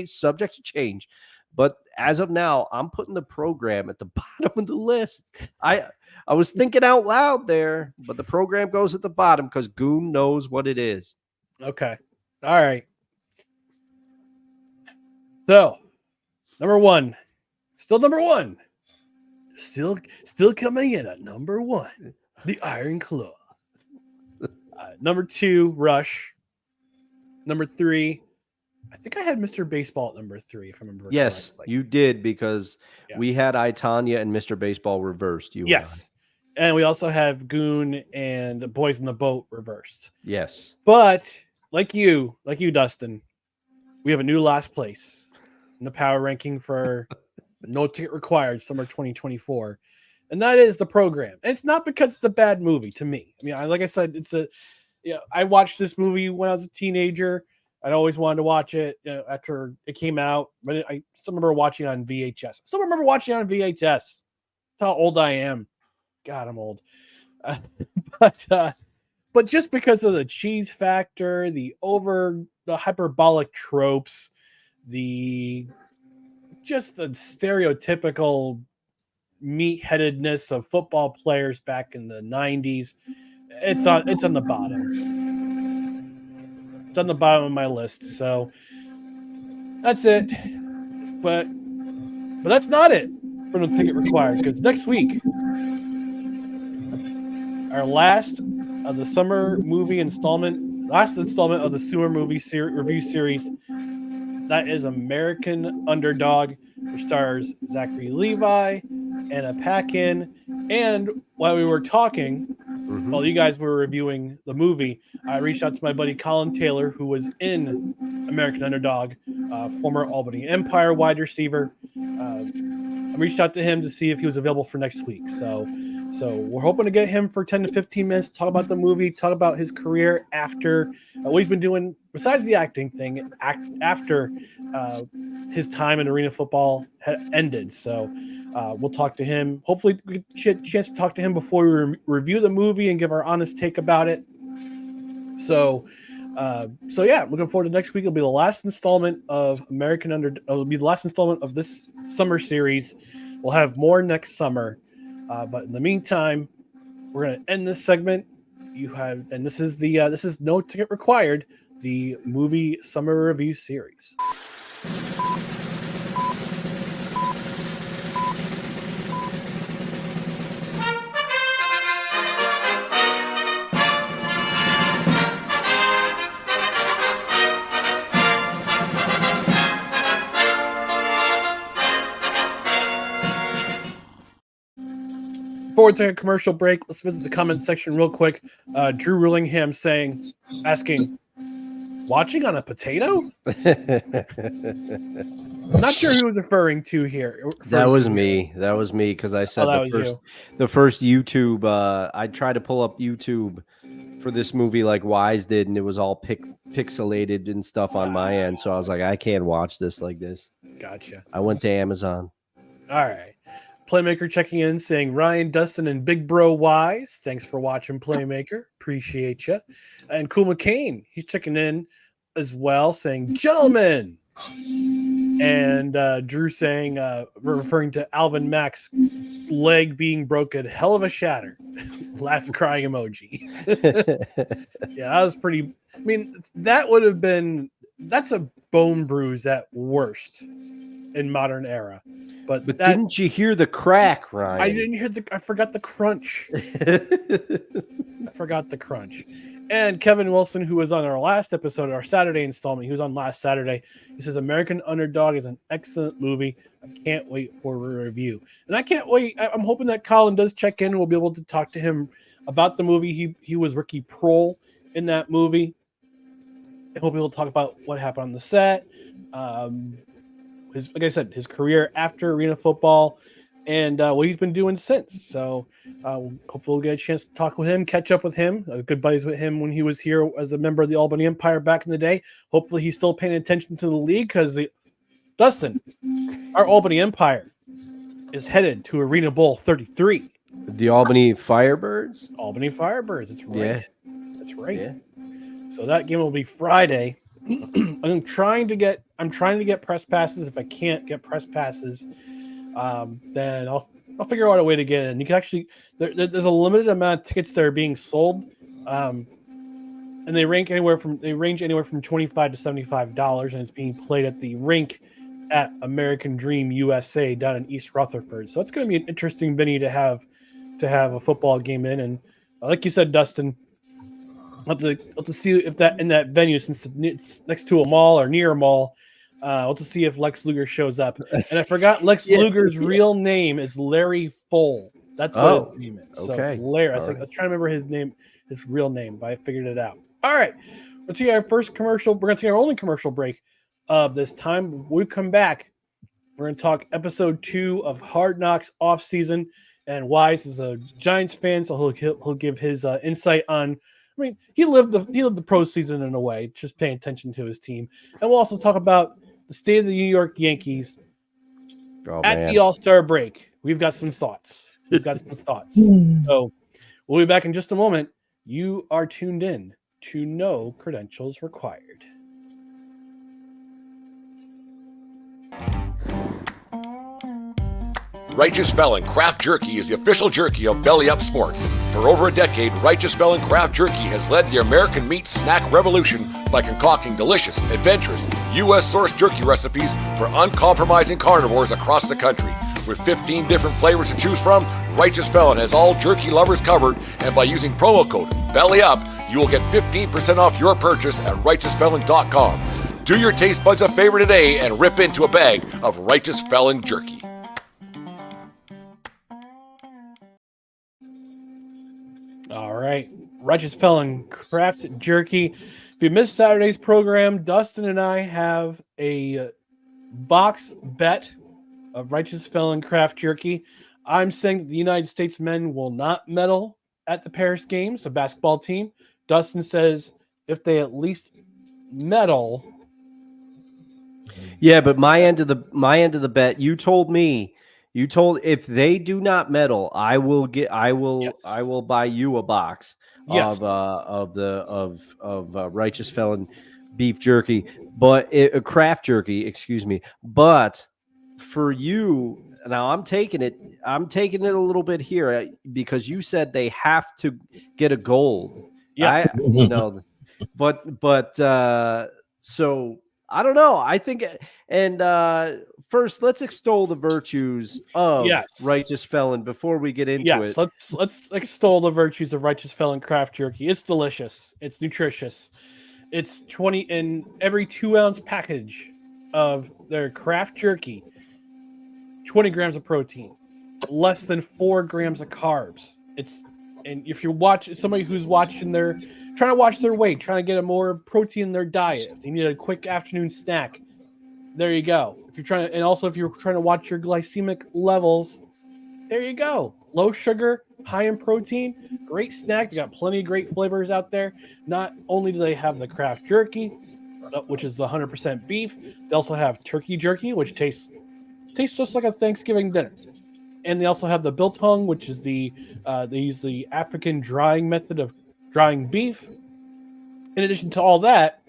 B: subject to change, but as of now, I'm putting the program at the bottom of the list. I was thinking out loud there, but the program goes at the bottom because Goon knows what it is.
A: Okay. All right. So, number 1. Still number 1. Still coming in at number 1. The Iron Claw. Number 2, Rush. Number 3, I think I had Mr. Baseball at number 3, if I remember.
B: Yes, correctly. You did, because we had I, Tonya and Mr. Baseball reversed.
A: Yes. And we also have Goon and Boys in the Boat reversed.
B: Yes.
A: But like you, Dustin, we have a new last place in the power ranking for No Ticket Required summer 2024. And that is the program. And it's not because it's a bad movie to me. I mean, like I said, I watched this movie when I was a teenager. I'd always wanted to watch it after it came out. But I still remember watching it on VHS. That's how old I am. God, I'm old. But just because of the cheese factor, the hyperbolic tropes, the stereotypical meatheadedness of football players back in the 90s, it's on the bottom. It's on the bottom of my list. So that's it. But that's not it for No Ticket Required, because next week, our last of the summer movie last installment of the summer movie review series, that is American Underdog, which stars Zachary Levi, Anna Paquin, and while we were talking, while you guys were reviewing the movie, I reached out to my buddy Colin Taylor, who was in American Underdog, former Albany Empire wide receiver. I reached out to him to see if he was available for next week. So So we're hoping to get him for 10 to 15 minutes, talk about the movie, talk about his career after what he's been doing, besides the acting thing, after his time in arena football had ended. So we'll talk to him. Hopefully we get a chance to talk to him before we review the movie and give our honest take about it. So yeah, looking forward to next week. It'll be the last installment of It'll be the last installment of this summer series. We'll have more next summer. But in the meantime, we're going to end this segment. This is no ticket required, the movie summer review series. Before we take a commercial break, let's visit the comment section real quick. Drew Willingham asking, watching on a potato? Not sure who was referring to here.
B: That was me because I said the first YouTube. I tried to pull up YouTube for this movie like Wise did, and it was all pixelated and stuff on my end. So I was like, I can't watch this like this.
A: Gotcha.
B: I went to Amazon.
A: All right. Playmaker checking in saying, Ryan, Dustin, and Big Bro Wise. Thanks for watching, Playmaker. Appreciate you. And Cool McCain, he's checking in as well, saying, gentlemen. And Drew saying, referring to Alvin Mack's leg being broken, hell of a shatter. Laugh and crying emoji. Yeah, that was pretty. I mean, that's a bone bruise at worst in modern era. But
B: didn't you hear the crack, Ryan?
A: I didn't hear I forgot the crunch. And Kevin Wilson, who was on our last episode, our Saturday installment, he was on last Saturday. He says, American Underdog is an excellent movie. I can't wait for a review. And I can't wait. I'm hoping that Colin does check in. We'll be able to talk to him about the movie. He was Ricky Prohl in that movie. I hope we'll talk about what happened on the set. Like I said, his career after arena football and what he's been doing since. So hopefully we'll get a chance to talk with him, catch up with him. I was good buddies with him when he was here as a member of the Albany Empire back in the day. Hopefully he's still paying attention to the league because Dustin, our Albany Empire is headed to Arena Bowl 33.
B: The Albany Firebirds?
A: Albany Firebirds, that's right.
B: Yeah.
A: That's right.
B: Yeah.
A: So that game will be Friday. I'm trying to get press passes. If I can't get press passes, then I'll figure out a way to get in. You can actually there's a limited amount of tickets that are being sold, and they range anywhere from $25 to $75, and it's being played at the rink at American Dream USA down in East Rutherford. So it's going to be an interesting venue to have a football game in. And like you said, Dustin, I'll have to see if that in that venue, since it's next to a mall or near a mall, I'll have to see if Lex Luger shows up. And I forgot Lex Luger's real name is Larry Fowl. That's what his name is. So
B: okay.
A: It's Larry. I was trying to remember his real name, but I figured it out. All right. Let's see our first commercial. We're going to take our only commercial break of this time. When we come back, we're going to talk episode 2 of Hard Knocks off season. And Wise is a Giants fan, so he'll give his insight on. I mean, he lived the pro season in a way, just paying attention to his team. And we'll also talk about the state of the New York Yankees at the All-Star break. We've got some thoughts. So we'll be back in just a moment. You are tuned in to No Credentials Required.
E: Righteous Felon Craft Jerky is the official jerky of Belly Up Sports. For over a decade, Righteous Felon Craft Jerky has led the American meat snack revolution by concocting delicious, adventurous, U.S.-sourced jerky recipes for uncompromising carnivores across the country. With 15 different flavors to choose from, Righteous Felon has all jerky lovers covered, and by using promo code BELLYUP, you will get 15% off your purchase at RighteousFelon.com. Do your taste buds a favor today and rip into a bag of Righteous Felon jerky.
A: All right, Righteous Felon Craft Jerky. If you missed Saturday's program, Dustin and I have a box bet of Righteous Felon Craft Jerky. I'm saying that the United States men will not medal at the Paris Games, the basketball team. Dustin says if they at least medal.
B: Yeah, but my end of the bet, you told if they do not medal, I will buy you a box
A: Yes.
B: of Righteous Felon beef jerky, but craft jerky, excuse me. But for you, now I'm taking it a little bit here because you said they have to get a gold.
A: Yes.
B: But so I don't know. I think, and first let's extol the virtues of Righteous Felon before we get into it.
A: Let's extol the virtues of Righteous Felon craft jerky. It's delicious. It's nutritious. It's 20 in every 2-ounce package of their craft jerky. 20 grams of protein, less than 4 grams of carbs. And if you're somebody who's trying to watch their weight, trying to get a more protein in their diet, if they need a quick afternoon snack, there you go. If you're trying to watch your glycemic levels, there you go. Low sugar, high in protein, great snack. They got plenty of great flavors out there. Not only do they have the craft jerky, which is the 100% beef, they also have turkey jerky, which tastes just like a Thanksgiving dinner. And they also have the biltong, which is they use the African drying method of drying beef. In addition to all that,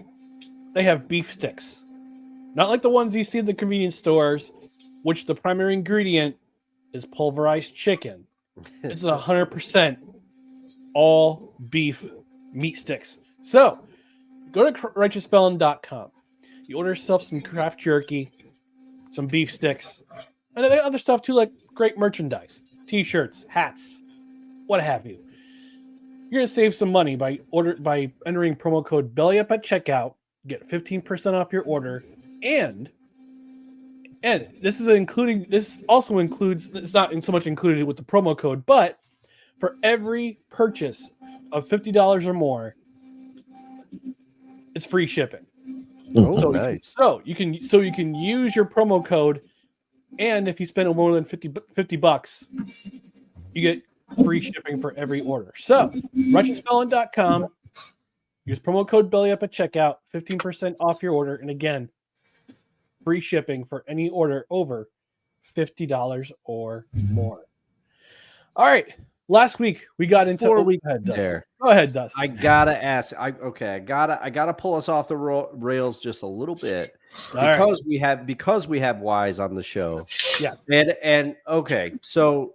A: they have beef sticks. Not like the ones you see in the convenience stores, which the primary ingredient is pulverized chicken. It's 100% all beef meat sticks. So, go to righteousfelon.com. You order yourself some craft jerky, some beef sticks, and other stuff too, like great merchandise, t-shirts, hats, what have you. You're gonna save some money by entering promo code BELLYUP at checkout. Get 15% off your order, and this also includes. It's not so much included with the promo code, but for every purchase of $50 or more, it's free shipping.
B: Oh, nice.
A: So you can use your promo code, and if you spend more than $50, you get free shipping for every order. So righteousfelon.com, use promo code BELLYUP at checkout, 15% off your order, and again, free shipping for any order over $50 or more. All right. Last week we got into
B: Go ahead,
A: Dust.
B: I gotta ask. I gotta pull us off the rails just a little bit because we have Wise on the show.
A: Yeah,
B: and okay, so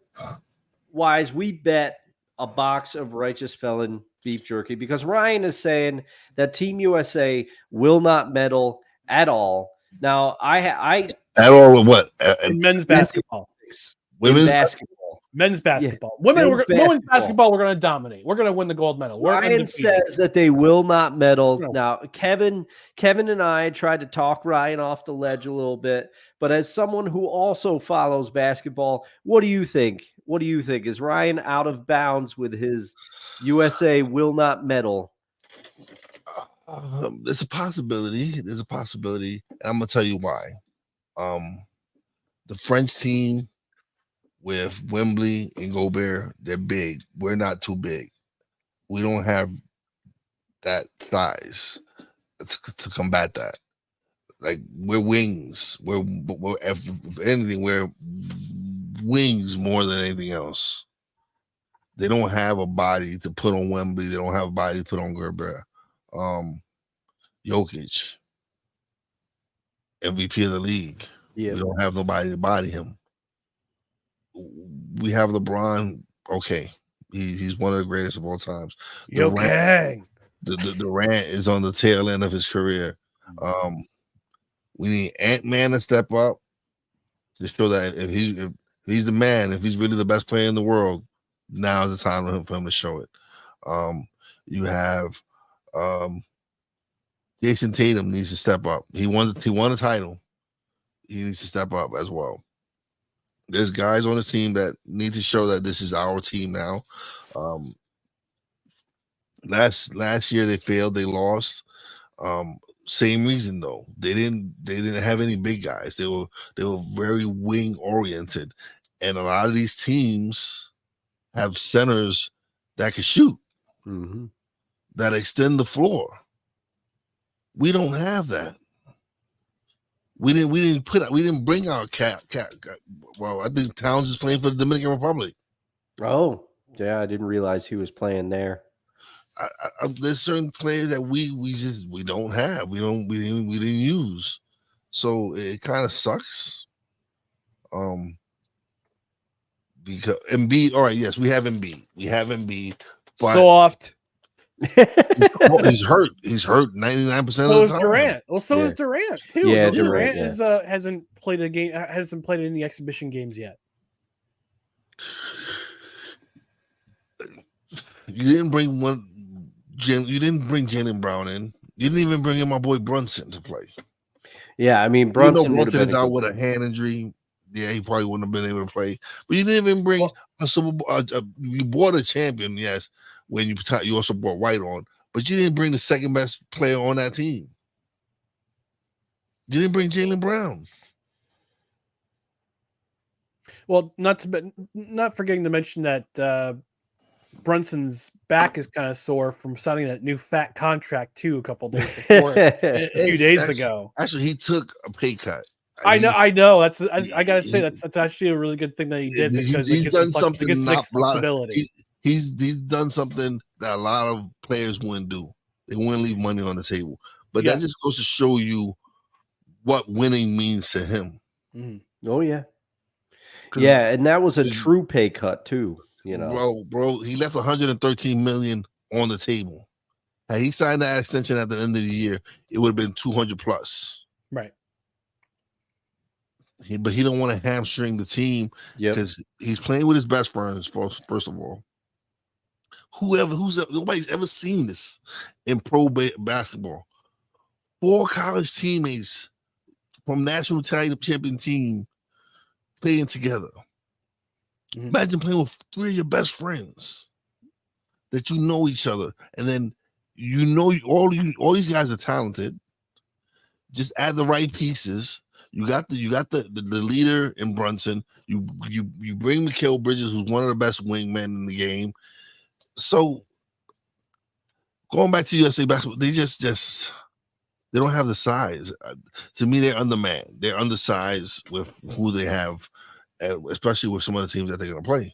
B: Wise, we bet a box of Righteous Felon beef jerky because Ryan is saying that Team USA will not medal at all. Now I
D: at all with what?
A: In men's basketball.
D: Women's
B: basketball.
A: Men's basketball.
B: Yeah.
A: Women's basketball, we're going to dominate. We're going to win the gold medal.
B: Ryan says that they will not medal.
A: No.
B: Now, Kevin and I tried to talk Ryan off the ledge a little bit, but as someone who also follows basketball, what do you think? What do you think? Is Ryan out of bounds with his USA will not medal?
D: There's a possibility. And I'm going to tell you why. The French team with Wembley and Gobert, they're big. We're not too big. We don't have that size to combat that. Like, we're wings. We're if anything, we're wings more than anything else. They don't have a body to put on Wembley. They don't have a body to put on Gobert. Jokic, MVP of the league.
B: Yeah.
D: We don't have nobody to body him. We have LeBron. Okay, he's one of the greatest of all times.
A: Okay.
D: Durant is on the tail end of his career. We need Ant-Man to step up to show that if he's the man, if he's really the best player in the world, now is the time for him to show it. You have Jason Tatum needs to step up. He won a title. He needs to step up as well. There's guys on the team that need to show that this is our team now. Last year they failed. They lost. Same reason though. They didn't have any big guys. They were very wing oriented. And a lot of these teams have centers that can shoot, that extend the floor. We don't have that. We didn't bring our cat. Well, I think Towns is playing for the Dominican Republic.
B: Oh, yeah, I didn't realize he was playing there.
D: There's certain players that we don't have. We didn't use. So it kind of sucks. Because Embiid, all right, yes, we have Embiid. But
A: Soft.
D: he's hurt. He's hurt 99% of the time.
A: Durant. Well, so is Durant too.
B: Yeah,
A: Durant hasn't played a game. Hasn't played any exhibition games yet.
D: You didn't bring Jaylen Brown in. You didn't even bring in my boy Brunson to play.
B: Yeah, I mean Brunson
D: is out with a hand injury. Yeah, he probably wouldn't have been able to play. But you didn't even bring a Super Bowl. You bought a champion, yes. When you also brought White on, but you didn't bring the second best player on that team. You didn't bring Jaylen Brown.
A: Well, not forgetting to mention that Brunson's back is kind of sore from signing that new fat contract too a couple days before, a few days ago.
D: Actually, he took a pay cut.
A: I know. I gotta say that's actually a really good thing that he did because
D: he's done something
A: flexibility.
D: He's done something that a lot of players wouldn't do. They wouldn't leave money on the table. But that just goes to show you what winning means to him.
B: Oh yeah. Yeah, and that was a true pay cut too, you know.
D: Bro, he left $113 million on the table. Had he signed that extension at the end of the year, it would have been 200 plus.
A: Right.
D: But he don't want to hamstring the team because he's playing with his best friends. First of all, nobody's ever seen this in pro basketball. 4 college teammates from national title champion team playing together. Imagine playing with 3 of your best friends that you know each other, and then all these guys are talented. Just add the right pieces. You got the leader in Brunson. You bring Mikal Bridges, who's one of the best wingmen in the game. So going back to USA basketball, they just they don't have the size. To me, they're undermanned. They're undersized with who they have, especially with some of the teams that they're going to play.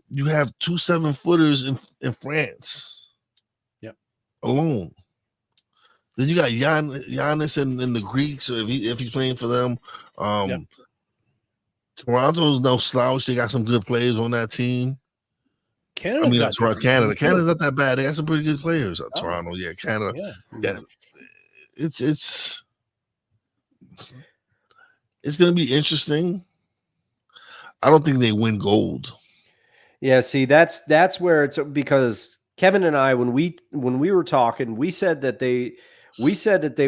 D: You have 2 7-footers in France.
A: Yep.
D: Alone. Then you got Giannis and the Greeks, if he's playing for them. Toronto's no slouch. They got some good players on that team.
A: Canada's
D: Canada's not that bad. They got some pretty good players. Toronto, Canada. Yeah. It's going to be interesting. I don't think they win gold.
B: Yeah, see, that's where it's because Kevin and I, when we were talking, we said that they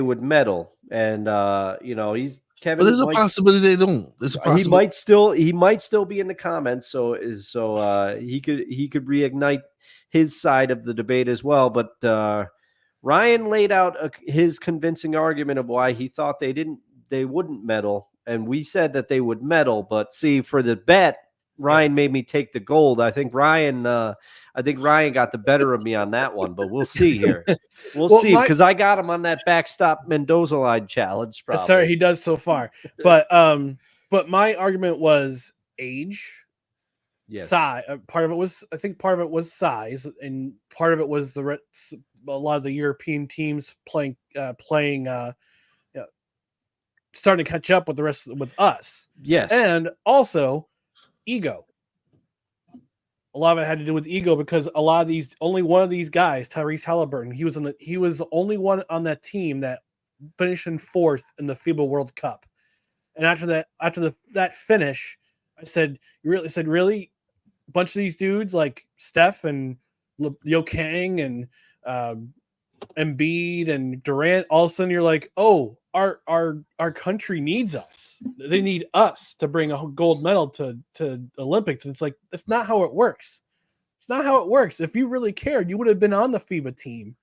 B: would medal, and Kevin.
D: But there's a possibility they don't.
B: He might still be in the comments, so he could reignite his side of the debate as well. But Ryan laid out his convincing argument of why he thought they wouldn't medal, and we said that they would medal. But see, for the bet, Ryan made me take the gold. I think Ryan got the better of me on that one, but we'll see here. We'll see, because I got him on that backstop Mendoza line challenge. Probably.
A: Sorry, he does so far, but my argument was age, size. Part of it was size, and part of it was a lot of the European teams playing, starting to catch up with the rest with us.
B: Yes,
A: and also ego. A lot of it had to do with ego because a lot of these, only one of these guys, Tyrese Halliburton, he was the only one on that team that finished in 4th in the FIBA World Cup. And after that finish, I said, really? A bunch of these dudes like Steph and Liu Kang and Embiid and Durant, all of a sudden you're like, oh, our country needs us. They need us to bring a gold medal to Olympics. And it's like, that's not how it works. It's not how it works. If you really cared, you would have been on the FIBA team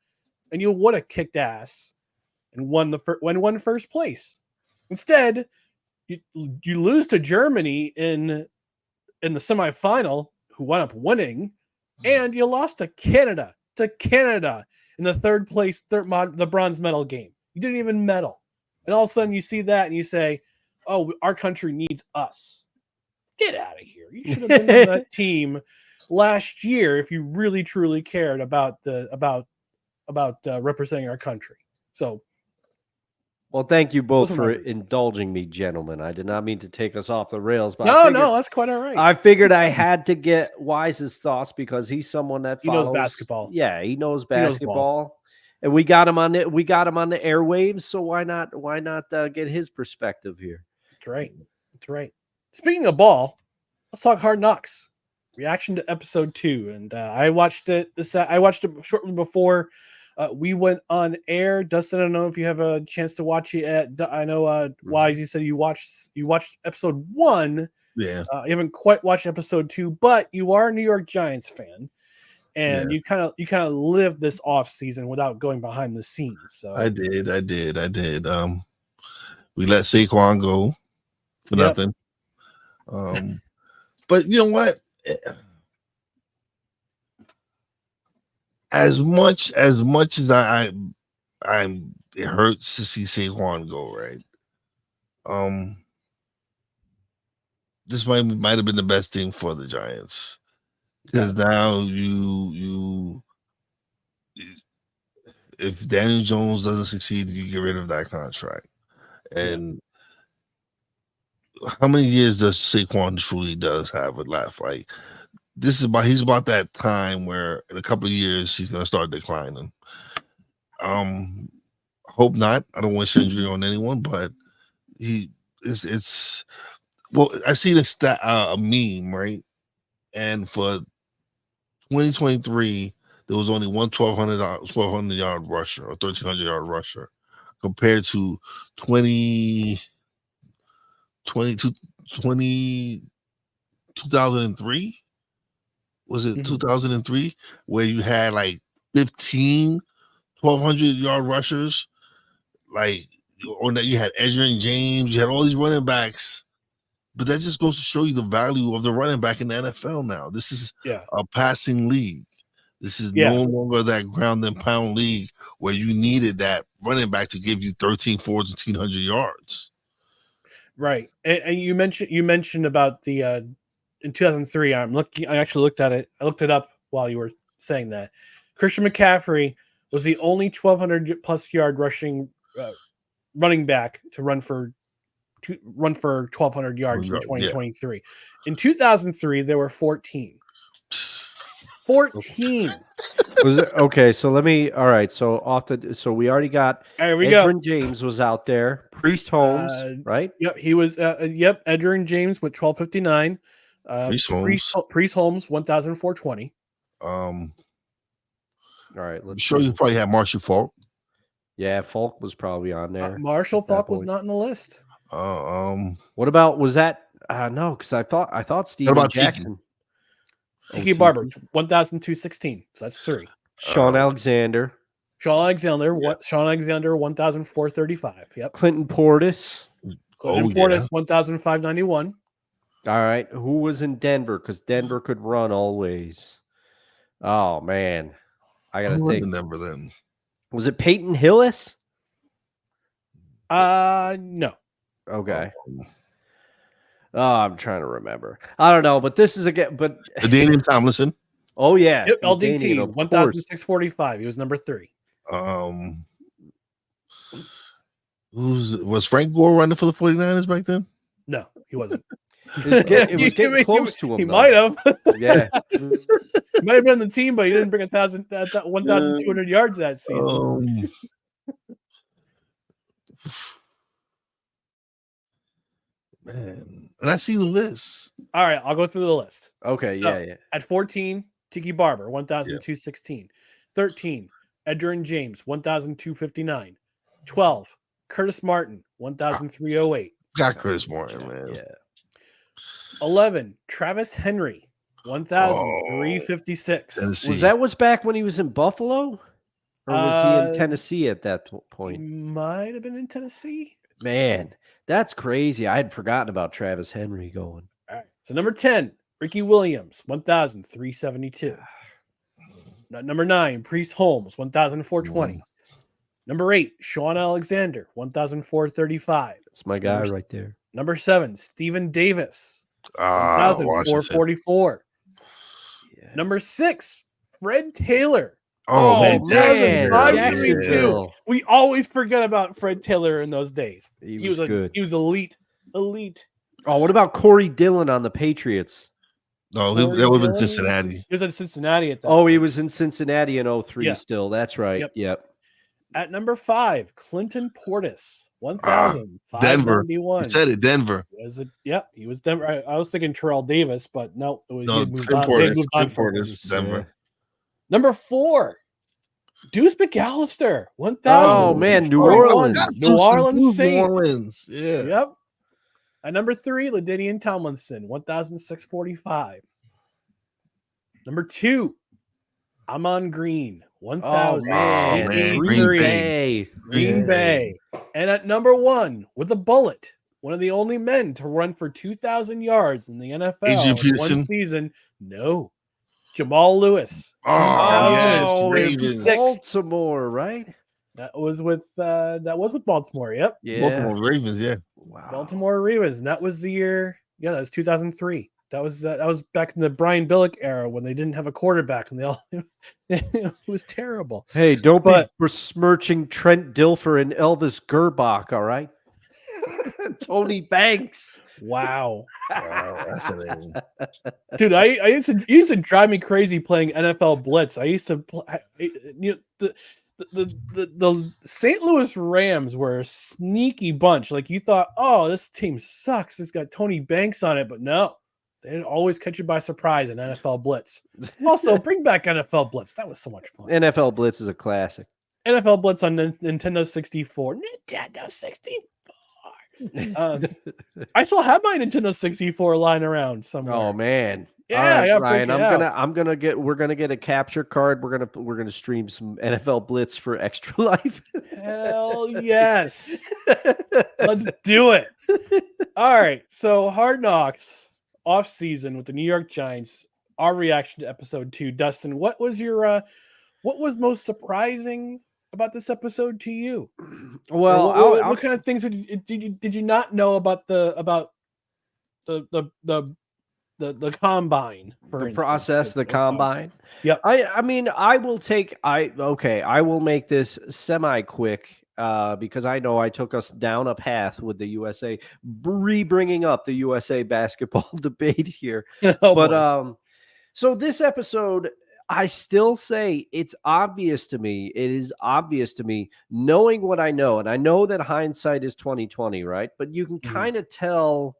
A: and you would have kicked ass and won first place. Instead, you lose to Germany in in the semifinal, who wound up winning, and you lost to Canada in the third place, the bronze medal game. You didn't even medal. And all of a sudden you see that and you say, oh, our country needs us. Get out of here. You should have been on that team last year if you really truly cared about representing our country. So,
B: well, thank you both
A: Those are
B: for
A: my reasons.
B: indulging me, gentlemen. I did not mean to take us off the rails, but
A: no, that's quite all right.
B: I figured I had to get Wise's thoughts because he's someone that
A: He knows
B: follows
A: basketball.
B: Yeah, he knows
A: He knows
B: basketball, and we got him on the airwaves. So why not get his perspective here?
A: That's right. That's right. Speaking of ball, let's talk Hard Knocks. Reaction to episode 2, and I watched it. I watched it shortly before we went on air. Dustin, I don't know if you have a chance to watch it. I know Wise, you said you watched episode 1.
D: Yeah.
A: You haven't quite watched episode 2, but you are a New York Giants fan, and you kind of lived this off season without going behind the scenes. So
D: I did. We let Saquon go for nothing. But you know what? As much as I'm it hurts to see Saquon go, right? This might have been the best thing for the Giants, because now you if Daniel Jones doesn't succeed, you get rid of that contract. And how many years does Saquon truly does have left? Like, he's about that time where in a couple of years he's gonna start declining. Hope not. I don't wish injury on anyone, but it's well, I see this stat a meme, right? And for 2023, there was only one 1,200 yard rusher or 1,300 yard rusher compared to 2003. Was it 2003 where you had like 15 1,200 yard rushers? Like, or that you had Edgerrin James, you had all these running backs. But that just goes to show you the value of the running back in the NFL now. This is a passing league. This is no longer that ground and pound league where you needed that running back to give you 1,400 yards.
A: Right. And you mentioned about the in 2003. I actually looked at it. I looked it up while you were saying that. Christian McCaffrey was the only 1,200 plus yard rushing running back to run for 1,200 yards in 2023. In 2003, there were 14. 14.
B: Was it okay? So let me. All right. So we already got.
A: There we
B: Edgerrin James was out there. Priest Holmes, right?
A: Yep, he was. Edgerrin James with 1,259. Priest Holmes 1,420.
B: All right.
D: I'm sure you probably had Marshall Faulk.
B: Yeah, Faulk was probably on there.
A: Marshall Faulk was not in the list.
B: What about was that? No, because I thought Steven Jackson.
A: Tiki Barber 1,216. So that's 3.
B: Sean Alexander.
A: Sean Alexander 1,435. Yep.
B: Clinton Portis.
A: Portis 1,591.
B: All right. Who was in Denver? Because Denver could run always. Oh man, I gotta think.
D: Denver then.
B: Was it Peyton Hillis?
A: No.
B: Okay. Oh, I'm trying to remember. I don't know, but this is but
D: Daniel Tomlinson.
B: Oh yeah.
A: Yep, LDT 1,645. He was number 3.
D: Was Frank Gore running for the 49ers back then?
A: No, he wasn't.
B: It was getting close to him.
A: He might have.
B: Yeah.
A: He might have been on the team, but he didn't bring 1,200 yards that season.
D: Man, and I see the list.
A: All right, I'll go through the list.
B: Okay,
A: So, At 14, Tiki Barber, 1,216. 13, Edgerrin James, 1,259. 12, Curtis Martin, 1,308.
D: Got Curtis Martin, man.
B: Yeah.
A: 11, Travis Henry, 1,356.
B: Was that back when he was in Buffalo? Or was he in Tennessee at that point?
A: He might have been in Tennessee.
B: Man, that's crazy. I had forgotten about Travis Henry going.
A: All right. So number 10, Ricky Williams, 1,372. Number 9, Priest Holmes, 1,420. Number 8, Sean Alexander, 1,435.
B: That's my guy right there.
A: Number 7, Stephen Davis,
D: Washington.
A: 1,444.
B: Yeah.
A: Number 6, Fred Taylor.
D: Oh, man,
B: Jacksonville.
A: We always forget about Fred Taylor in those days.
B: He was good.
A: He was elite.
B: Oh, what about Corey Dillon on the Patriots?
D: No, that would have been Cincinnati.
A: He was in Cincinnati at that
B: Oh,
A: point.
B: he was in Cincinnati in 03
A: Yeah.
B: still. That's right. Yep.
A: At number 5, Clinton Portis, 1,591.
D: You said it, Denver.
A: Was it? Yep, he was Denver. I was thinking Terrell Davis, but no, it was he had moved
D: Tim
A: on. He had
D: Portis.
A: moved on
D: Tim
A: from
D: Portis,
A: him.
D: Denver.
A: Number 4, Deuce McAllister, 1,000.
B: Oh, man, New Orleans.
A: New Orleans
D: New
A: Saints.
D: Orleans. Yeah.
A: Yep. At number 3, LaDainian Tomlinson, 1,645. Number 2, Amon Green, 1,000.
B: man.
A: Green Bay. And at number 1, with a bullet, one of the only men to run for 2,000 yards in the NFL
D: Adrian
A: in
D: Peterson?
A: one season. No. Jamal Lewis.
D: Oh, yes,
A: 2006.
D: Ravens.
B: Baltimore, right?
A: That was with Baltimore. Yep.
B: Yeah.
D: Baltimore Ravens, yeah.
B: Wow.
A: Baltimore Ravens. And that was the year. Yeah, that was 2003. That was back in the Brian Billick era when they didn't have a quarterback and they all it was terrible.
B: Hey, don't
A: But-
B: be besmirching Trent Dilfer and Elvis Gerbach, all right? Tony Banks.
A: Wow.
D: Wow, that's a name.
A: Dude, I used to drive me crazy playing NFL Blitz. I used to play, the St. Louis Rams were a sneaky bunch. Like you thought, oh, this team sucks. It's got Tony Banks on it, but no, they'd always catch you by surprise in NFL Blitz. Also, bring back NFL Blitz. That was so much fun.
B: NFL Blitz is a classic.
A: NFL Blitz on Nintendo 64. Nintendo 64. I still have my Nintendo 64 lying around somewhere.
B: Oh man.
A: Yeah,
B: All right,
A: I gotta
B: Ryan,
A: break it
B: we're gonna get a capture card. We're gonna stream some NFL Blitz for Extra Life.
A: Hell yes. Let's do it. All right. So Hard Knocks off season with the New York Giants. Our reaction to episode 2. Dustin, what was most surprising about this episode to you?
B: Well,
A: what kind of things did you not know about the combine, for
B: the
A: instance?
B: process, the combine.
A: Yep.
B: I mean, I will make this semi quick because I know I took us down a path with the USA, bringing up the USA basketball debate here.
A: Oh,
B: But
A: boy.
B: so this episode, I still say it's obvious to me. It is obvious to me, knowing what I know, and I know that hindsight is 20/20, right? But you can kind of tell.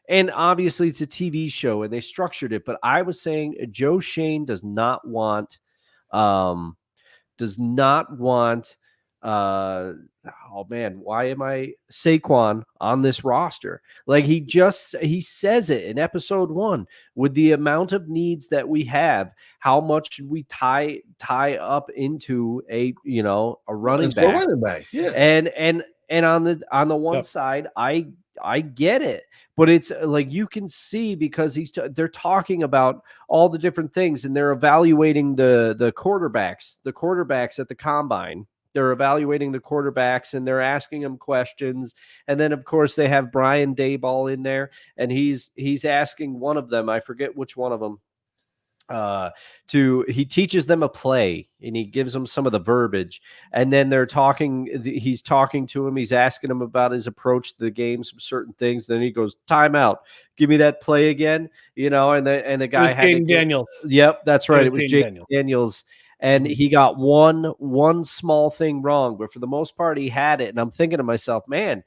B: And obviously, it's a TV show, and they structured it. But I was saying Joe Shane does not want, oh man, why am I Saquon on this roster? Like he says it in episode 1 with the amount of needs that we have, how much should we tie up into a running back?
D: Running back, yeah.
B: And on the one side, I get it, but it's like you can see because they're talking about all the different things and they're evaluating the quarterbacks at the combine. They're evaluating the quarterbacks and they're asking them questions. And then of course they have Brian Daboll in there and he's asking one of them, I forget which one of them, he teaches them a play and he gives them some of the verbiage, and then he's talking to him, he's asking him about his approach to the game, some certain things, then he goes, timeout, give me that play again, and the guy had
A: Jaden Daniels.
B: Yep, that's right, it was
A: Jaden
B: Daniels, and he got one small thing wrong, but for the most part he had it. And I'm thinking to myself, man,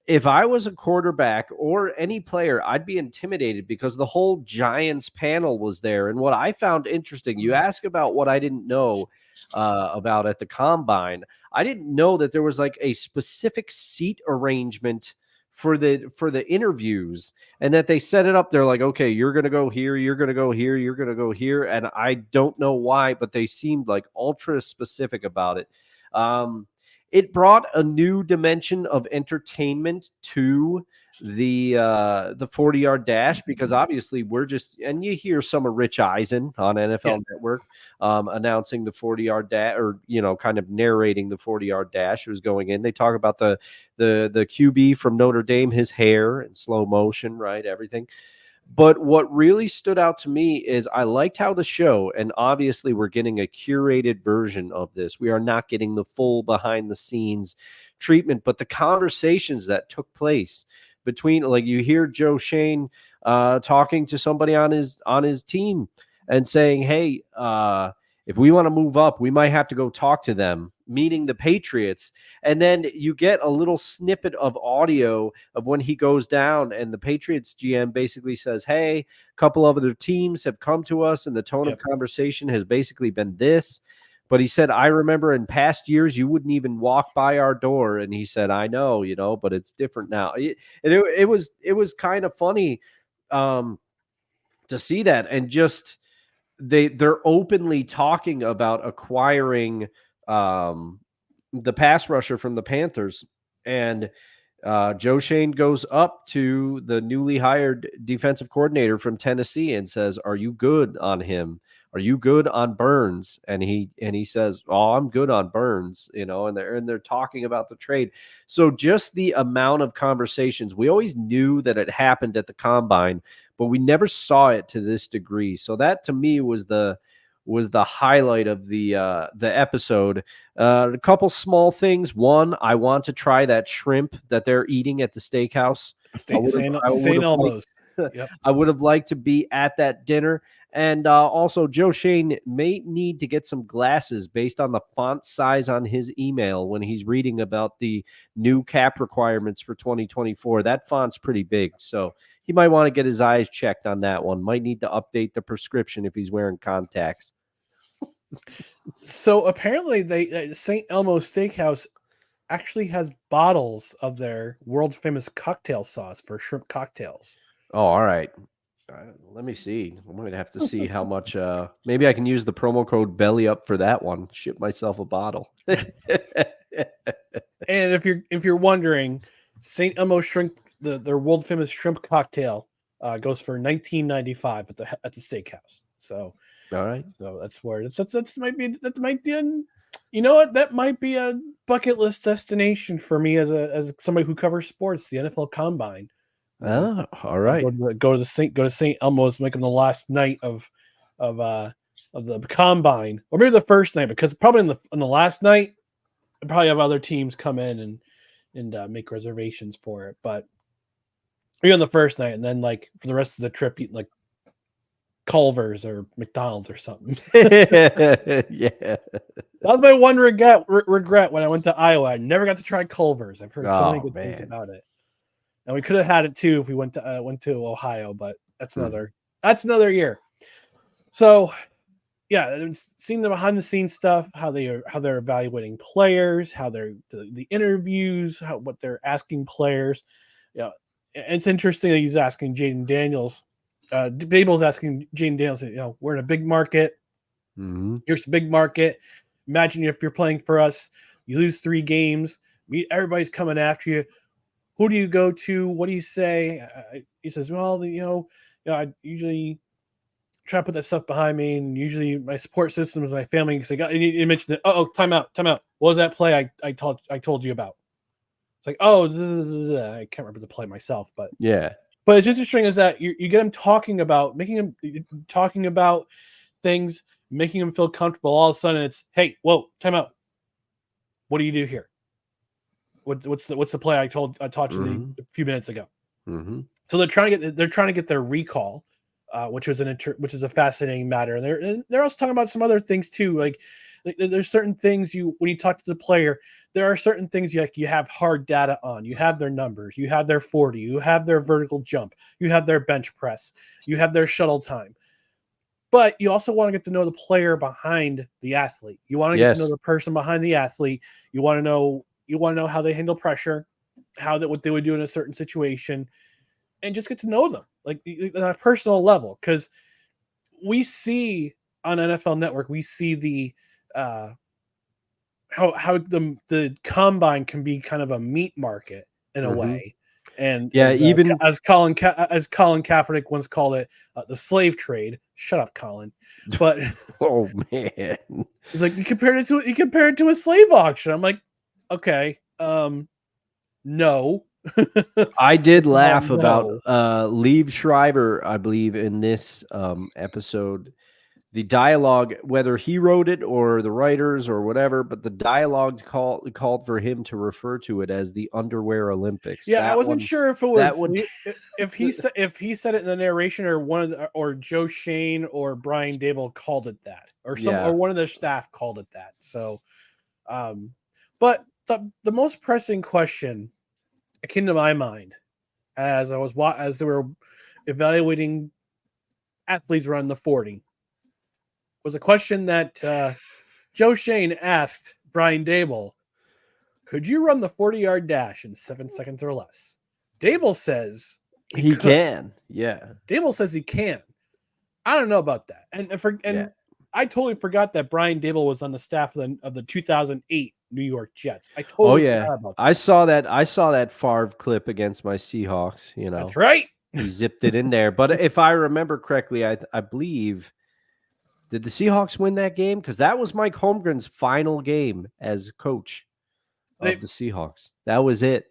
B: if I was a quarterback or any player, I'd be intimidated because the whole Giants panel was there. And what I found interesting, you ask about what I didn't know about at the combine. I didn't know that there was like a specific seat arrangement for the interviews, and that they set it up. They're like, okay, you're going to go here, you're going to go here, you're going to go here. And I don't know why, but they seemed like ultra specific about it. it brought a new dimension of entertainment to the 40-yard dash, because obviously we're just, and you hear some of Rich Eisen on NFL Network announcing the 40-yard dash, or kind of narrating the 40-yard dash who's going in. They talk about the QB from Notre Dame, his hair in slow motion, right? Everything. But what really stood out to me is I liked how the show, and obviously we're getting a curated version of this. We are not getting the full behind the scenes treatment, but the conversations that took place between, like, you hear Joe Shane talking to somebody on his team and saying, hey, if we want to move up, we might have to go talk to them, meaning the Patriots. And then you get a little snippet of audio of when he goes down, and the Patriots GM basically says, hey, a couple of other teams have come to us, and the tone of conversation has basically been this. But he said, I remember in past years, you wouldn't even walk by our door. And he said, I know, but it's different now. It was kind of funny to see that. And just, they're openly talking about acquiring the pass rusher from the Panthers. And Joe Shane goes up to the newly hired defensive coordinator from Tennessee and says, are you good on him? Are you good on Burns? And he says, oh, I'm good on Burns, and they're talking about the trade. So just the amount of conversations, we always knew that it happened at the combine, but we never saw it to this degree. So that to me was the highlight of the episode. A couple small things. One, I want to try that shrimp that they're eating at the steakhouse.
A: St. Elmo's. Yep.
B: I would have liked to be at that dinner. And also, Joe Shane may need to get some glasses based on the font size on his email when he's reading about the new cap requirements for 2024. That font's pretty big, so he might want to get his eyes checked on that one. Might need to update the prescription if he's wearing contacts.
A: So apparently, St. Elmo's Steakhouse actually has bottles of their world famous cocktail sauce for shrimp cocktails.
B: Oh, all right. Let me see. I might have to see how much. Maybe I can use the promo code Belly Up for that one. Ship myself a bottle.
A: And if you're wondering, St. Elmo shrimp, their world famous shrimp cocktail, goes for $19.95 at the steakhouse. So,
B: all right.
A: So that's where that might be. You know what? That might be a bucket list destination for me as somebody who covers sports. The NFL Combine.
B: Oh, all right.
A: Go to St. Elmo's, make them the last night of the combine, or maybe the first night, because probably on the last night, I probably have other teams come in and make reservations for it. But maybe on the first night, and then like for the rest of the trip, eat like Culver's or McDonald's or something.
B: Yeah,
A: that was my one regret when I went to Iowa. I never got to try Culver's. I've heard so many good things about it. And we could have had it too if we went to Ohio, but that's another year. So, yeah, seeing the behind the scenes stuff, how they're evaluating players, how they're the interviews, what they're asking players. Yeah, it's interesting that he's asking Jayden Daniels. Babel's asking Jayden Daniels. We're in a big market.
B: Mm-hmm.
A: Here's a big market. Imagine if you're playing for us, you lose 3 games, everybody's coming after you. Who do you go to? What do you say? He says, well, I usually try to put that stuff behind me, and usually my support system is my family. Because you mentioned it. Oh, time out. What was that play I told you about? It's like, I can't remember the play myself, but
B: yeah.
A: But it's interesting is that you get him talking about things, making him feel comfortable. All of a sudden, it's, hey, whoa, time out. What do you do here? What's the play I taught you a few minutes ago?
B: Mm-hmm.
A: So they're trying to get their recall, which is a fascinating matter. And they're also talking about some other things too. Like there's certain things when you talk to the player, there are certain things you have hard data on. You have their numbers, you have their 40, you have their vertical jump, you have their bench press, you have their shuttle time. But you also want to get to know the player behind the athlete. You want to get to know the person behind the athlete. You want to know how they handle pressure, what they would do in a certain situation, and just get to know them like on a personal level. Because we see on NFL Network, we see the how the combine can be kind of a meat market in a
B: Mhm.
A: way. And
B: Yeah,
A: as,
B: even-
A: as Colin Kaepernick once called it, the slave trade. Shut up, Colin. But
B: Oh man.
A: he's like, you compare it to a slave auction. I'm like, okay, no.
B: I did laugh
A: no.
B: about Liev Schreiber, I believe, in this episode. The dialogue, whether he wrote it or the writers or whatever, but the dialogue called for him to refer to it as the Underwear Olympics.
A: Yeah,
B: That
A: I wasn't
B: one-
A: sure if it
B: that
A: was
B: one-
A: if he said it in the narration or Joe Shane or Brian Dable called it that
B: Yeah.
A: or one of the staff called it that. So, but the most pressing question that came to my mind as they were evaluating athletes around the 40 was a question that Joe Shane asked Brian Dable. Could you run the 40-yard dash in 7 seconds or less? Dable says
B: he can. Yeah.
A: Dable says he can. I don't know about that. And
B: Yeah.
A: I totally forgot that Brian Dable was on the staff of the 2008 New York Jets. I totally forgot about that.
B: I saw that Favre clip against my Seahawks, you know.
A: That's right.
B: He zipped it in there. But if I remember correctly, I believe, did the Seahawks win that game? Because that was Mike Holmgren's final game as coach of the Seahawks. That was it.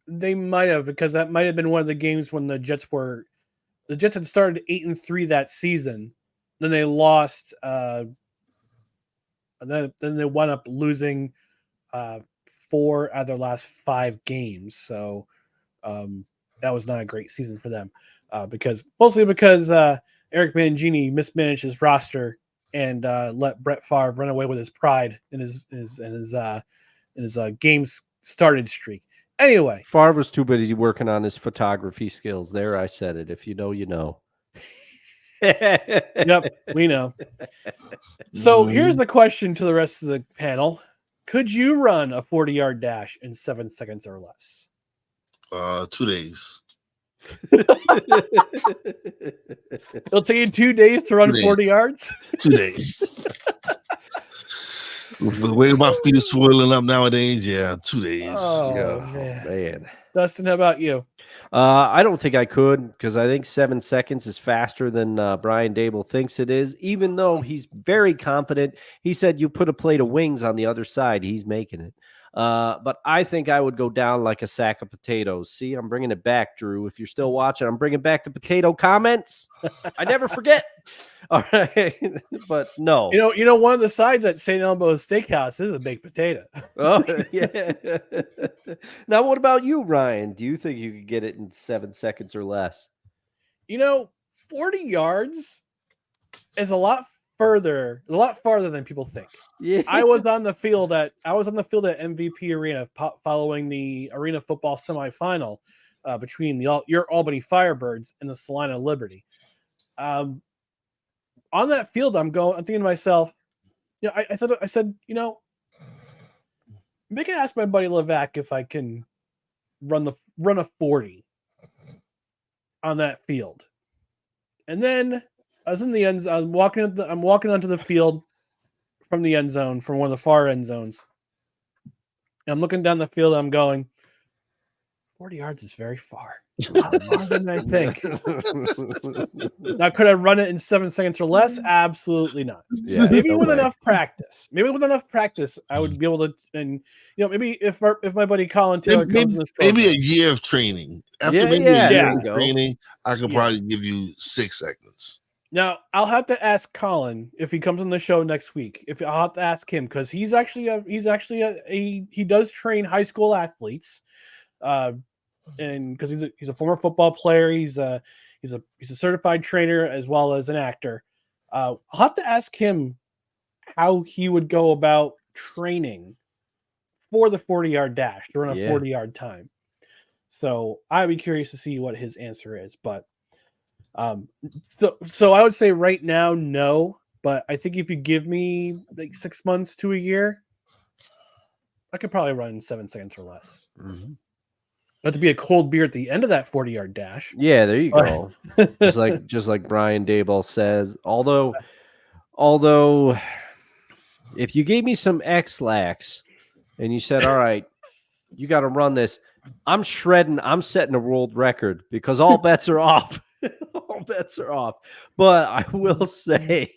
A: They might have, because that might have been one of the games when the Jets had started 8-3 that season. Then they lost. And then they wound up losing 4 out of their last 5 games. So that was not a great season for them, mostly because Eric Mangini mismanaged his roster and let Brett Favre run away with his pride in his games started streak. Anyway,
B: Favre was too busy working on his photography skills. There, I said it. If you know, you know.
A: Yep, we know. So here's the question to the rest of the panel: could you run a 40-yard dash in 7 seconds or less?
D: 2 days.
A: It'll take you 2 days to run
D: 2 days.
A: 40 yards.
D: 2 days. With the way my feet are swelling up nowadays, 2 days.
A: Oh, man. Dustin, how about you?
B: I don't think I could, because I think 7 seconds is faster than Brian Dable thinks it is, even though he's very confident. He said you put a plate of wings on the other side, he's making it. But I think I would go down like a sack of potatoes. See, I'm bringing it back, Drew. If you're still watching, I'm bringing back the potato comments. I never forget. All right, but no.
A: You know, one of the sides at St. Elmo's Steakhouse is a baked potato.
B: Oh, yeah. Now, what about you, Ryan? Do you think you could get it in 7 seconds or less?
A: 40 yards is a lot farther than people think.
B: Yeah.
A: I was on the field at MVP Arena following the Arena football semifinal between your Albany Firebirds and the Salina Liberty. On that field, I'm thinking to myself, I said, maybe ask my buddy Levac if I can run a 40 on that field. And then I was in the end zone. I'm walking onto the field from the end zone, from one of the far end zones. And I'm looking down the field and I'm going, 40 yards is very far. Farther than I think. Now, could I run it in 7 seconds or less? Absolutely not.
B: Yeah,
A: Maybe
B: no
A: with
B: way.
A: enough practice. I would be able to. And maybe if my buddy Colin Taylor comes in this
D: Maybe
A: program,
D: a year of training. After
B: Yeah,
D: maybe
B: yeah,
D: a year
B: there you
D: of
B: go.
D: training, I could
A: Yeah.
D: probably give you 6 seconds.
A: Now I'll have to ask Colin if he comes on the show next week. I'll have to ask him because he does train high school athletes, and because he's a former football player, he's a certified trainer as well as an actor. I'll have to ask him how he would go about training for the 40-yard dash to run a
B: Yeah.
A: 40-yard time. So I'd be curious to see what his answer is, but. So I would say right now, no, but I think if you give me like 6 months to a year, I could probably run in 7 seconds or less.
B: Mhm.
A: Not to be a cold beer at the end of that 40-yard dash.
B: Yeah, there you go. just like Brian Daboll says. Although If you gave me some X-Lax and you said, all right, you got to run this, I'm shredding. I'm setting a world record because all bets are off. All bets are off. But I will say,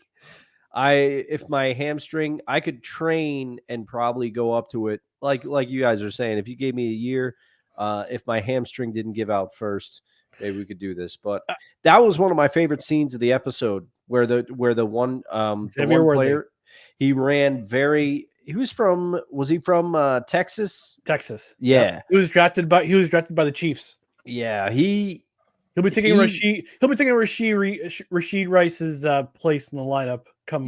B: if my hamstring, I could train and probably go up to it. Like you guys are saying, if you gave me a year, if my hamstring didn't give out first, maybe we could do this. But that was one of my favorite scenes of the episode where the one player, he ran was he from Texas?
A: Texas.
B: Yeah.
A: Yep. He was drafted by the Chiefs.
B: Yeah,
A: he'll be taking Rashid Rice's place in the lineup come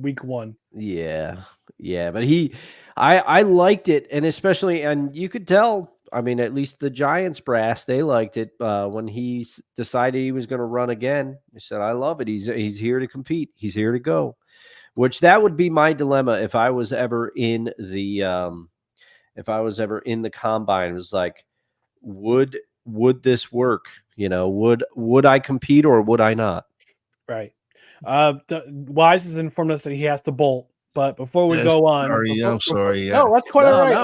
A: week 1.
B: Yeah. But I liked it, and especially, and you could tell. I mean, at least the Giants brass, they liked it when he decided he was going to run again. He said, "I love it. He's here to compete. He's here to go." Which that would be my dilemma if I was ever in the combine. It was like, would this work? Would I compete or would I not?
A: Right. Wise has informed us that he has to bolt. But before we go on,
D: I'm sorry. Yeah.
A: No, that's quite all right.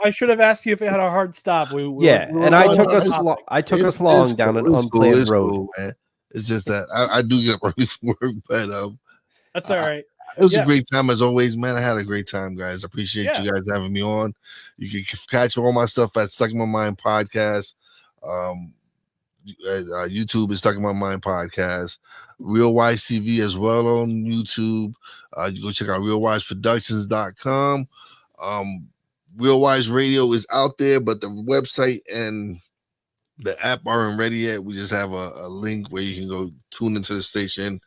A: I should have asked you if it had a hard stop.
B: I took us long down an unplanned road.
D: Cool, man. It's just that I do get up early for work, but
A: that's all right.
D: It was a great time as always, man. I had a great time, guys. I appreciate you guys having me on. You can catch all my stuff at Stuck in My Mind podcast. YouTube is Stuck in My Mind podcast. Real Wise TV as well on YouTube. You go check out realwiseproductions.com. Real Wise Radio is out there, but the website and the app aren't ready yet. We just have a link where you can go tune into the station.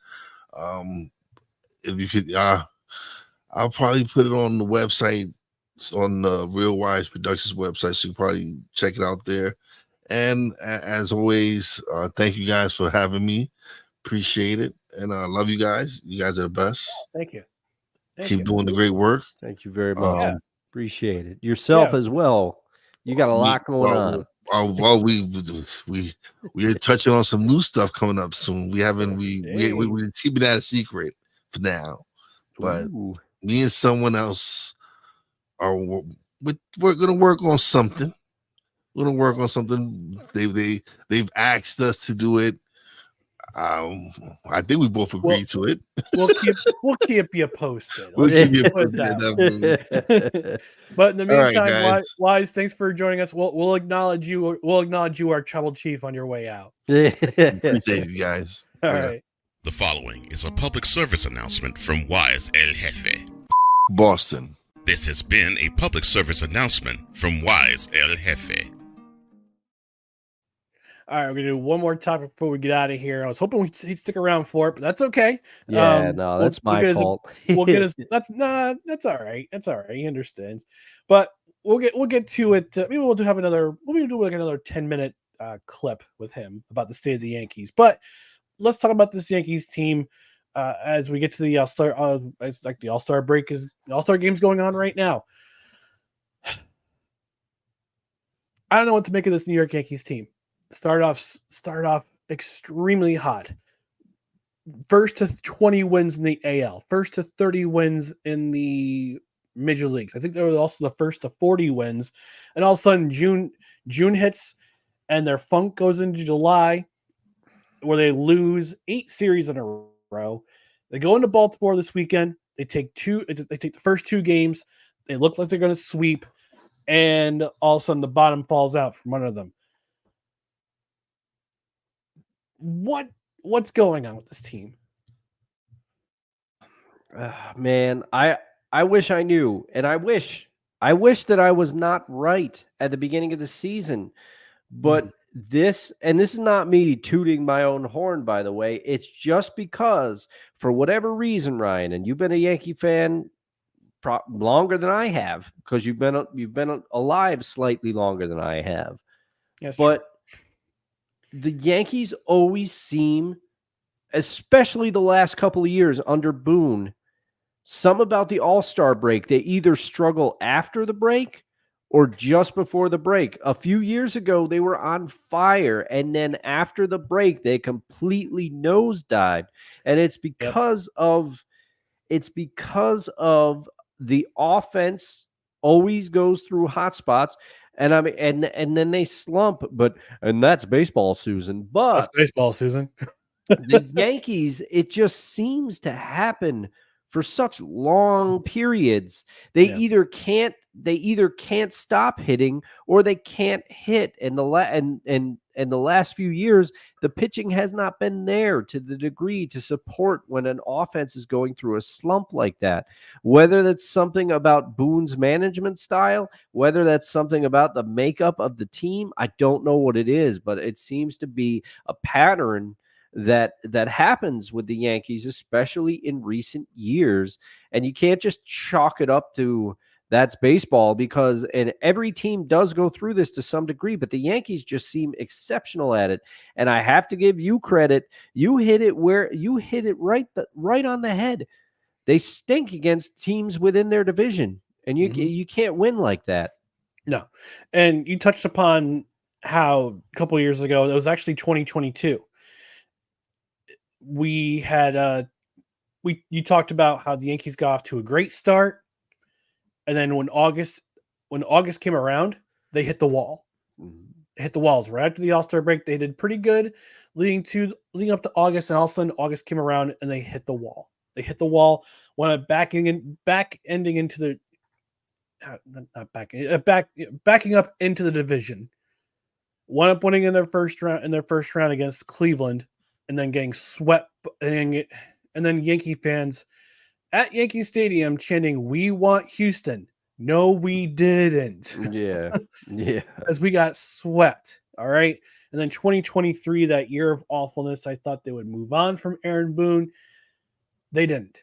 D: If you could, I'll probably put it on the website, on the Real Wise Productions website, so you can probably check it out there. And as always, thank you guys for having me. Appreciate it. And I love you guys. You guys are the best.
A: Thank you.
D: Keep doing the great work.
B: Thank you very much. Appreciate it. Yourself as well. You got a lot going on.
D: Well, we're touching on some new stuff coming up soon. We're keeping that a secret for now, but me and someone else we're gonna work on something. We're gonna work on something. They've asked us to do it. I think we both agreed to it.
A: We'll keep you posted.
D: We'll keep you posted.
A: But in the meantime, Wise, thanks for joining us. We'll acknowledge you. We'll acknowledge you, our trouble chief, on your way out.
D: Appreciate you guys.
A: All right.
C: The following is a public service announcement from Wise El Jefe,
D: Boston.
C: This has been a public service announcement from Wise El Jefe.
A: All right, we're gonna do one more topic before we get out of here. I was hoping he'd stick around for it, but that's okay.
B: That's my fault.
A: We'll get us. That's all right. That's all right. He understands. But we'll get to it. Maybe we'll do another 10-minute clip with him about the state of the Yankees. But let's talk about this Yankees team as we get to the All-Star. It's like the All-Star break the All-Star game's going on right now. I don't know what to make of this New York Yankees team. Start off extremely hot. First to 20 wins in the AL. First to 30 wins in the major leagues. I think they were also the first to 40 wins. And all of a sudden, June hits, and their funk goes into July, where they lose 8 series in a row. They go into Baltimore this weekend. They take the first 2 games. They look like they're going to sweep, and all of a sudden the bottom falls out from under them. What's going on with this team?
B: Man, I wish I knew, and I wish that I was not right at the beginning of the season. But this is not me tooting my own horn, by the way. It's just because, for whatever reason, Ryan, and you've been a Yankee fan longer than I have, because you've been alive slightly longer than I have.
A: Yes,
B: but the Yankees always seem, especially the last couple of years under Boone, some about the All-Star break, they either struggle after the break or just before the break. A few years ago, they were on fire, and then after the break, they completely nosedived. And it's because of it's because of the offense always goes through hot spots. And I mean, and then they slump, and that's baseball, Susan.
A: That's
B: But
A: baseball, Susan.
B: the Yankees, it just seems to happen for such long periods. They
A: Yeah.
B: either can't stop hitting or they can't hit. And the last few years, the pitching has not been there to the degree to support when an offense is going through a slump like that. Whether that's something about Boone's management style, whether that's something about the makeup of the team, I don't know what it is, but it seems to be a pattern that happens with the Yankees, especially in recent years. And you can't just chalk it up to that's baseball, because and every team does go through this to some degree, but the Yankees just seem exceptional at it. And I have to give you credit. You hit it right on the head. They stink against teams within their division, and you can't win like that.
A: No. And you touched upon how a couple of years ago, it was actually 2022. We had you talked about how the Yankees got off to a great start, and then when August came around, they hit the wall. They hit the walls right after the All-Star break. They did pretty good leading up to August, and all of a sudden August came around and they hit the wall. They hit the wall, wound up backing into the backing up into the division. Wound up winning in their first round against Cleveland, and then getting swept, and then Yankee fans at Yankee Stadium chanting, "We want Houston." No, we didn't.
B: Yeah.
A: Because we got swept. All right. And then 2023, that year of awfulness, I thought they would move on from Aaron Boone. They didn't.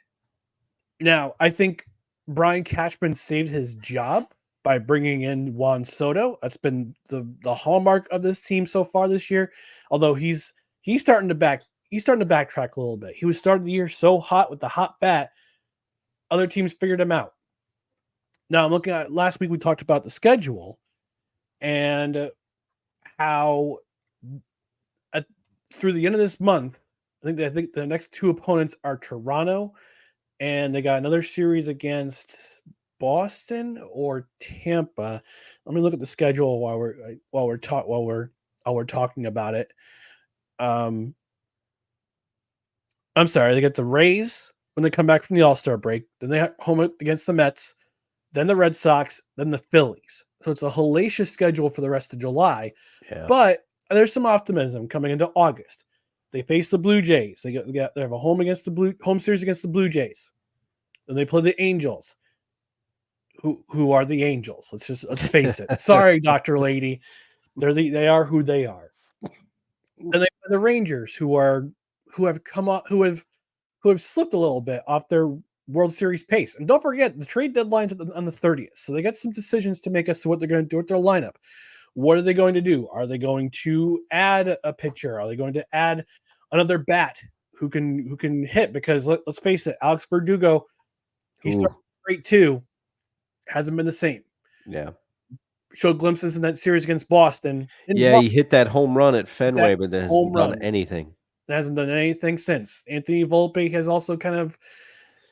A: Now, I think Brian Cashman saved his job by bringing in Juan Soto. That's been the hallmark of this team so far this year. Although he's starting to backtrack a little bit. He was starting the year so hot with the hot bat, other teams figured him out. Now I'm looking at last week. We talked about the schedule and how through the end of this month, I think the next two opponents are Toronto, and they got another series against Boston or Tampa. Let me look at the schedule while we're talking about it. I'm sorry. They get the Rays when they come back from the All-Star break. Then they have home against the Mets, then the Red Sox, then the Phillies. So it's a hellacious schedule for the rest of July.
B: Yeah.
A: But there's some optimism coming into August. They face the Blue Jays. They have a home series against the Blue Jays. Then they play the Angels. Who are the Angels? Let's face it. Sorry, Dr. Lady. They are who they are. And they play the Rangers, who have slipped a little bit off their World Series pace. And don't forget, the trade deadline's on the 30th. So they got some decisions to make as to what they're going to do with their lineup. What are they going to do? Are they going to add a pitcher? Are they going to add another bat who can hit? Because let's face it, Alex Verdugo, he started great too. Hasn't been the same.
B: Yeah.
A: Showed glimpses in that series against Boston.
B: He hit that home run at Fenway, but hasn't done anything.
A: Hasn't done anything since. Anthony Volpe has also kind of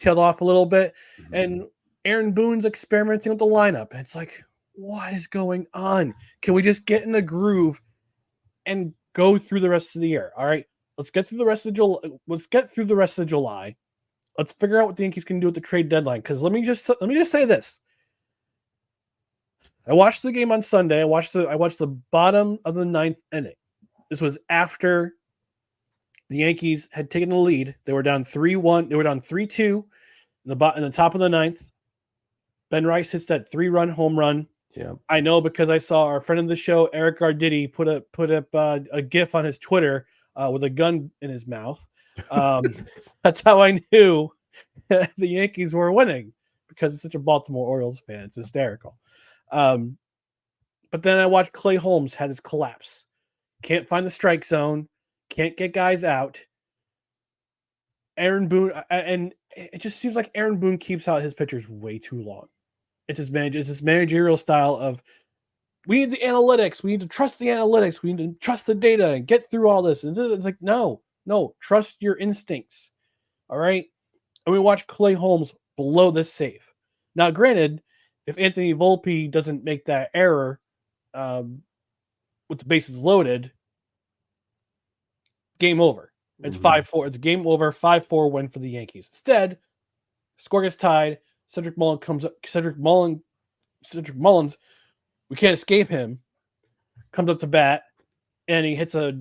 A: tailed off a little bit. And Aaron Boone's experimenting with the lineup. It's like, what is going on? Can we just get in the groove and go through the rest of the year? All right, let's get through the rest of July. Let's figure out what the Yankees can do at the trade deadline. Because let me just say this. I watched the game on Sunday. I watched the bottom of the 9th inning. This was after the Yankees had taken the lead. They were down 3-1. They were down 3-2 in the top of the 9th. Ben Rice hits that 3-run home run.
B: Yeah,
A: I know because I saw our friend of the show, Eric Garditti, put up a GIF on his Twitter with a gun in his mouth. That's how I knew the Yankees were winning, because it's such a Baltimore Orioles fan. It's hysterical. But then I watched Clay Holmes had his collapse. Can't find the strike zone. Can't get guys out. Aaron Boone, and it just seems like Aaron Boone keeps out his pitchers way too long. It's his managerial style of, we need the analytics. We need to trust the analytics. We need to trust the data and get through all this. And it's like, no, trust your instincts. All right. and we watch Clay Holmes blow this save. Now, granted, if Anthony Volpe doesn't make that error with the bases loaded, game over. It's 5-4. It's game over. 5-4 win for the Yankees. Instead, score gets tied. Cedric Mullins comes up. Cedric Mullins, we can't escape him. Comes up to bat, and he hits a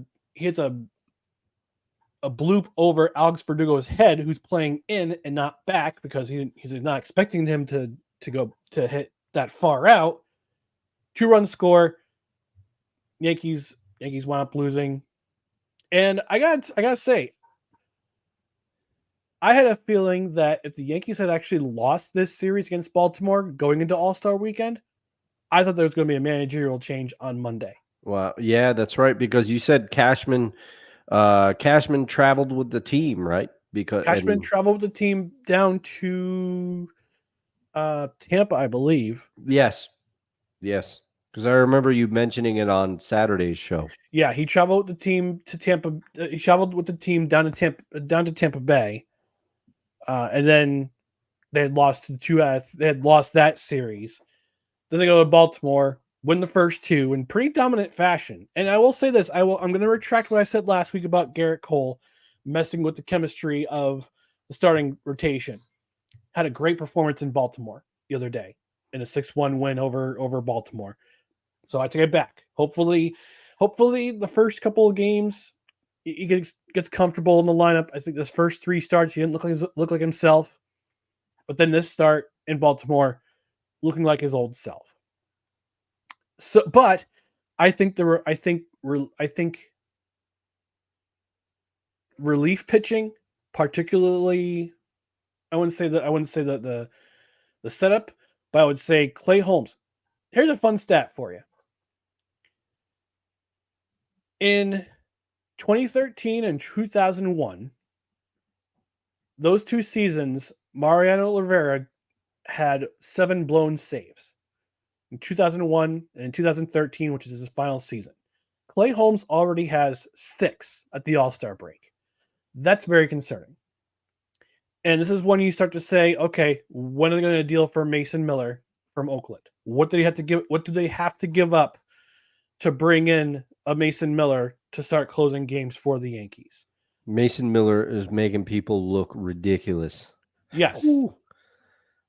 A: bloop over Alex Verdugo's head, who's playing in and not back because he's not expecting him to hit that far out. 2-run score. Yankees wound up losing. And I gotta say, I had a feeling that if the Yankees had actually lost this series against Baltimore going into All-Star Weekend, I thought there was going to be a managerial change on Monday.
B: Well, yeah, that's right. Because you said Cashman traveled with the team, right? Because
A: Cashman traveled with the team down to Tampa, I believe.
B: Yes. Because I remember you mentioning it on Saturday's show.
A: Yeah, he traveled with the team to Tampa. He traveled with the team down to Tampa Bay, and then they had lost they had lost that series. Then they go to Baltimore, win the first two in pretty dominant fashion. And I will say this: I'm going to retract what I said last week about Garrett Cole messing with the chemistry of the starting rotation. Had a great performance in Baltimore the other day in a 6-1 win over Baltimore. So I take it back. Hopefully the first couple of games he gets comfortable in the lineup. I think this first 3 starts he didn't look like himself, but then this start in Baltimore looking like his old self. So, but I think relief pitching, particularly, I wouldn't say that the setup, but I would say Clay Holmes. Here's a fun stat for you. In 2013 and 2001, those 2 seasons, Mariano Rivera had 7 blown saves. In 2001 and in 2013, which is his final season. Clay Holmes already has 6 at the All-Star break. That's very concerning. And this is when you start to say, okay, when are they going to deal for Mason Miller from Oakland? What do they have to give up to bring in a Mason Miller to start closing games for the Yankees?
B: Mason Miller is making people look ridiculous.
A: Yes.
B: Ooh.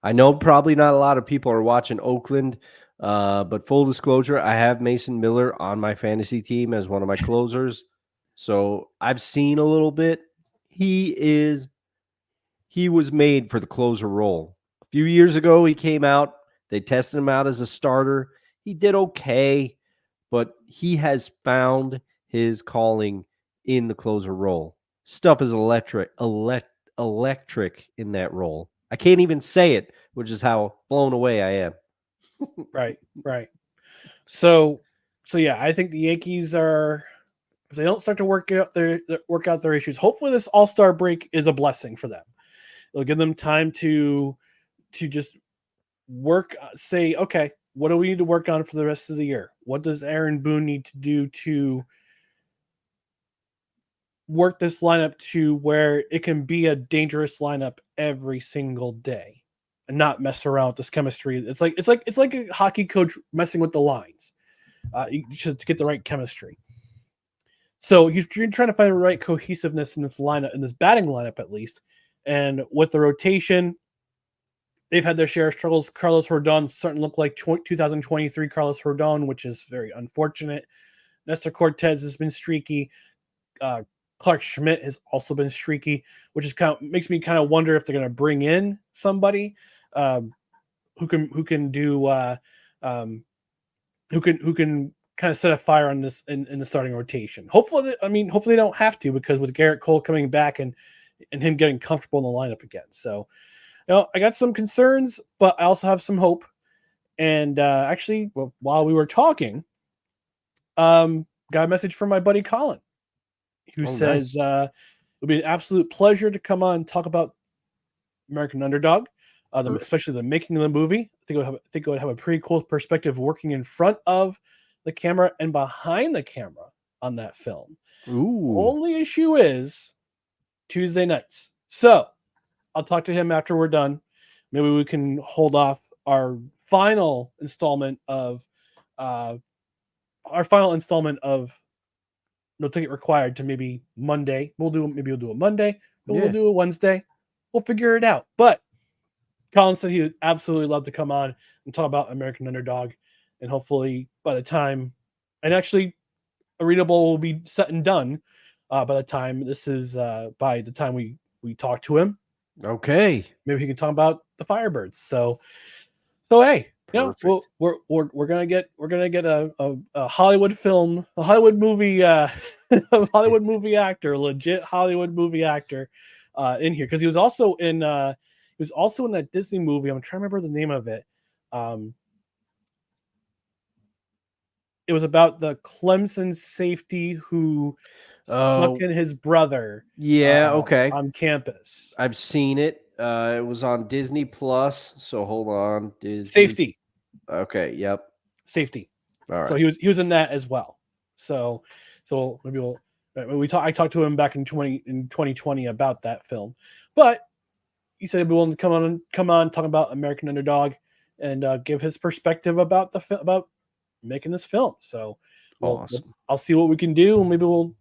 B: I know probably not a lot of people are watching Oakland, but full disclosure, I have Mason Miller on my fantasy team as one of my closers. So I've seen a little bit. He was made for the closer role. A few years ago, he came out. They tested him out as a starter. He did okay, but he has found his calling in the closer role. Stuff is electric in that role. I can't even say it, which is how blown away I am.
A: Right. So yeah, I think the Yankees are, if they don't start to work out their issues, hopefully this All-Star break is a blessing for them. It'll give them time to just work, say, okay, what do we need to work on for the rest of the year? What does Aaron Boone need to do to work this lineup to where it can be a dangerous lineup every single day and not mess around with this chemistry? It's like a hockey coach messing with the lines. You should get the right chemistry. So you're trying to find the right cohesiveness in this lineup, in this batting lineup at least. And with the rotation, they've had their share of struggles. Carlos Rodon starting to look like 2023 Carlos Rodon, which is very unfortunate. Nestor Cortez has been streaky. Clark Schmidt has also been streaky, which is makes me kind of wonder if they're going to bring in somebody who can kind of set a fire on this in the starting rotation. Hopefully they don't have to, because with Garrett Cole coming back and him getting comfortable in the lineup again. So, I got some concerns, but I also have some hope. And actually, while we were talking, got a message from my buddy Colin, who says
B: nice.
A: It'll be an absolute pleasure to come on and talk about American Underdog, especially the making of the movie. I think it would have a pretty cool perspective working in front of the camera and behind the camera on that film.
B: Ooh.
A: Only issue is Tuesday nights. So I'll talk to him after we're done. Maybe we can hold off our final installment of No Ticket Required to maybe Monday. We'll do a Monday, but
B: Yeah.
A: we'll do a Wednesday. We'll figure it out. But Colin said he would absolutely love to come on and talk about American Underdog. And hopefully by the time, and actually Readable will be set and done by the time we talk to him.
B: Okay.
A: Maybe he can talk about the Firebirds. So hey,
B: Perfect.
A: we're gonna get a Hollywood film, a Hollywood movie, a Hollywood movie actor, legit Hollywood movie actor, in here because he was also in that Disney movie. I'm trying to remember the name of it. It was about the Clemson safety who snuck in his brother.
B: Yeah. Okay.
A: On campus.
B: I've seen it. It was on Disney Plus. So hold on.
A: Safety.
B: Okay. Yep.
A: Safety.
B: All right.
A: So he was in that as well. So maybe I talked to him back in 2020 about that film, but he said he'd be willing to come on talk about American Underdog and give his perspective about about making this film. So
B: Awesome.
A: I'll see what we can do, and maybe we'll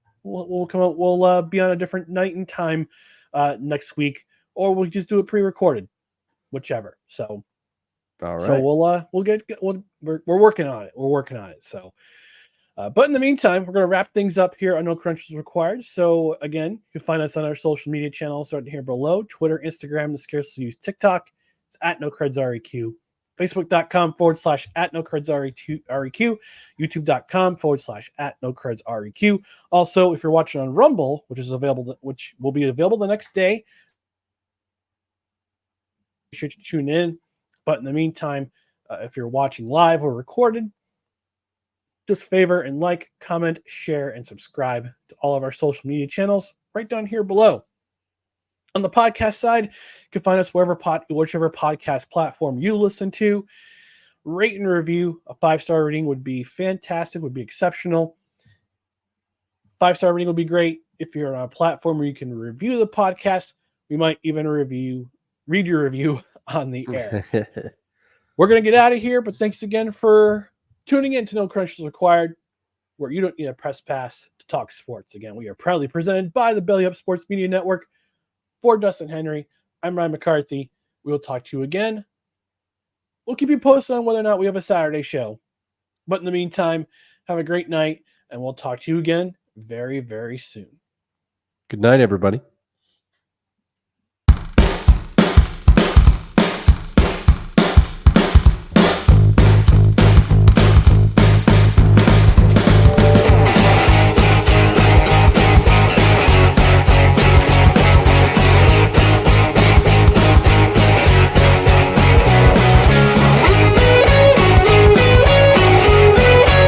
A: come out. We'll be on a different night and time next week, or we'll just do it pre-recorded, whichever. So
B: All right.
A: so we're working on it. We're working on it. So, but in the meantime, we're going to wrap things up here on No Credentials Required. So again, you can find us on our social media channels starting here below: Twitter, Instagram, the scarcely used TikTok. It's at NoCredsREQ. Facebook.com/@NoCredsREQ. YouTube.com/@NoCredsREQ. Also, if you're watching on Rumble, which will be available the next day, you should tune in. But in the meantime, if you're watching live or recorded, just favor and like, comment, share, and subscribe to all of our social media channels right down here below. On the podcast side, you can find us whichever podcast platform you listen to. Rate and review. A 5-star rating would be fantastic, would be exceptional. 5-star rating would be great. If you're on a platform where you can review the podcast, we might even read your review on the air. We're going to get out of here, but thanks again for tuning in to No Credentials Required, where you don't need a press pass to talk sports. Again, we are proudly presented by the Belly Up Sports Media Network. For Dustin Henry, I'm Ryan McCarthy. We will talk to you again. We'll keep you posted on whether or not we have a Saturday show. But in the meantime, have a great night, and we'll talk to you again very, very soon.
B: Good night, everybody.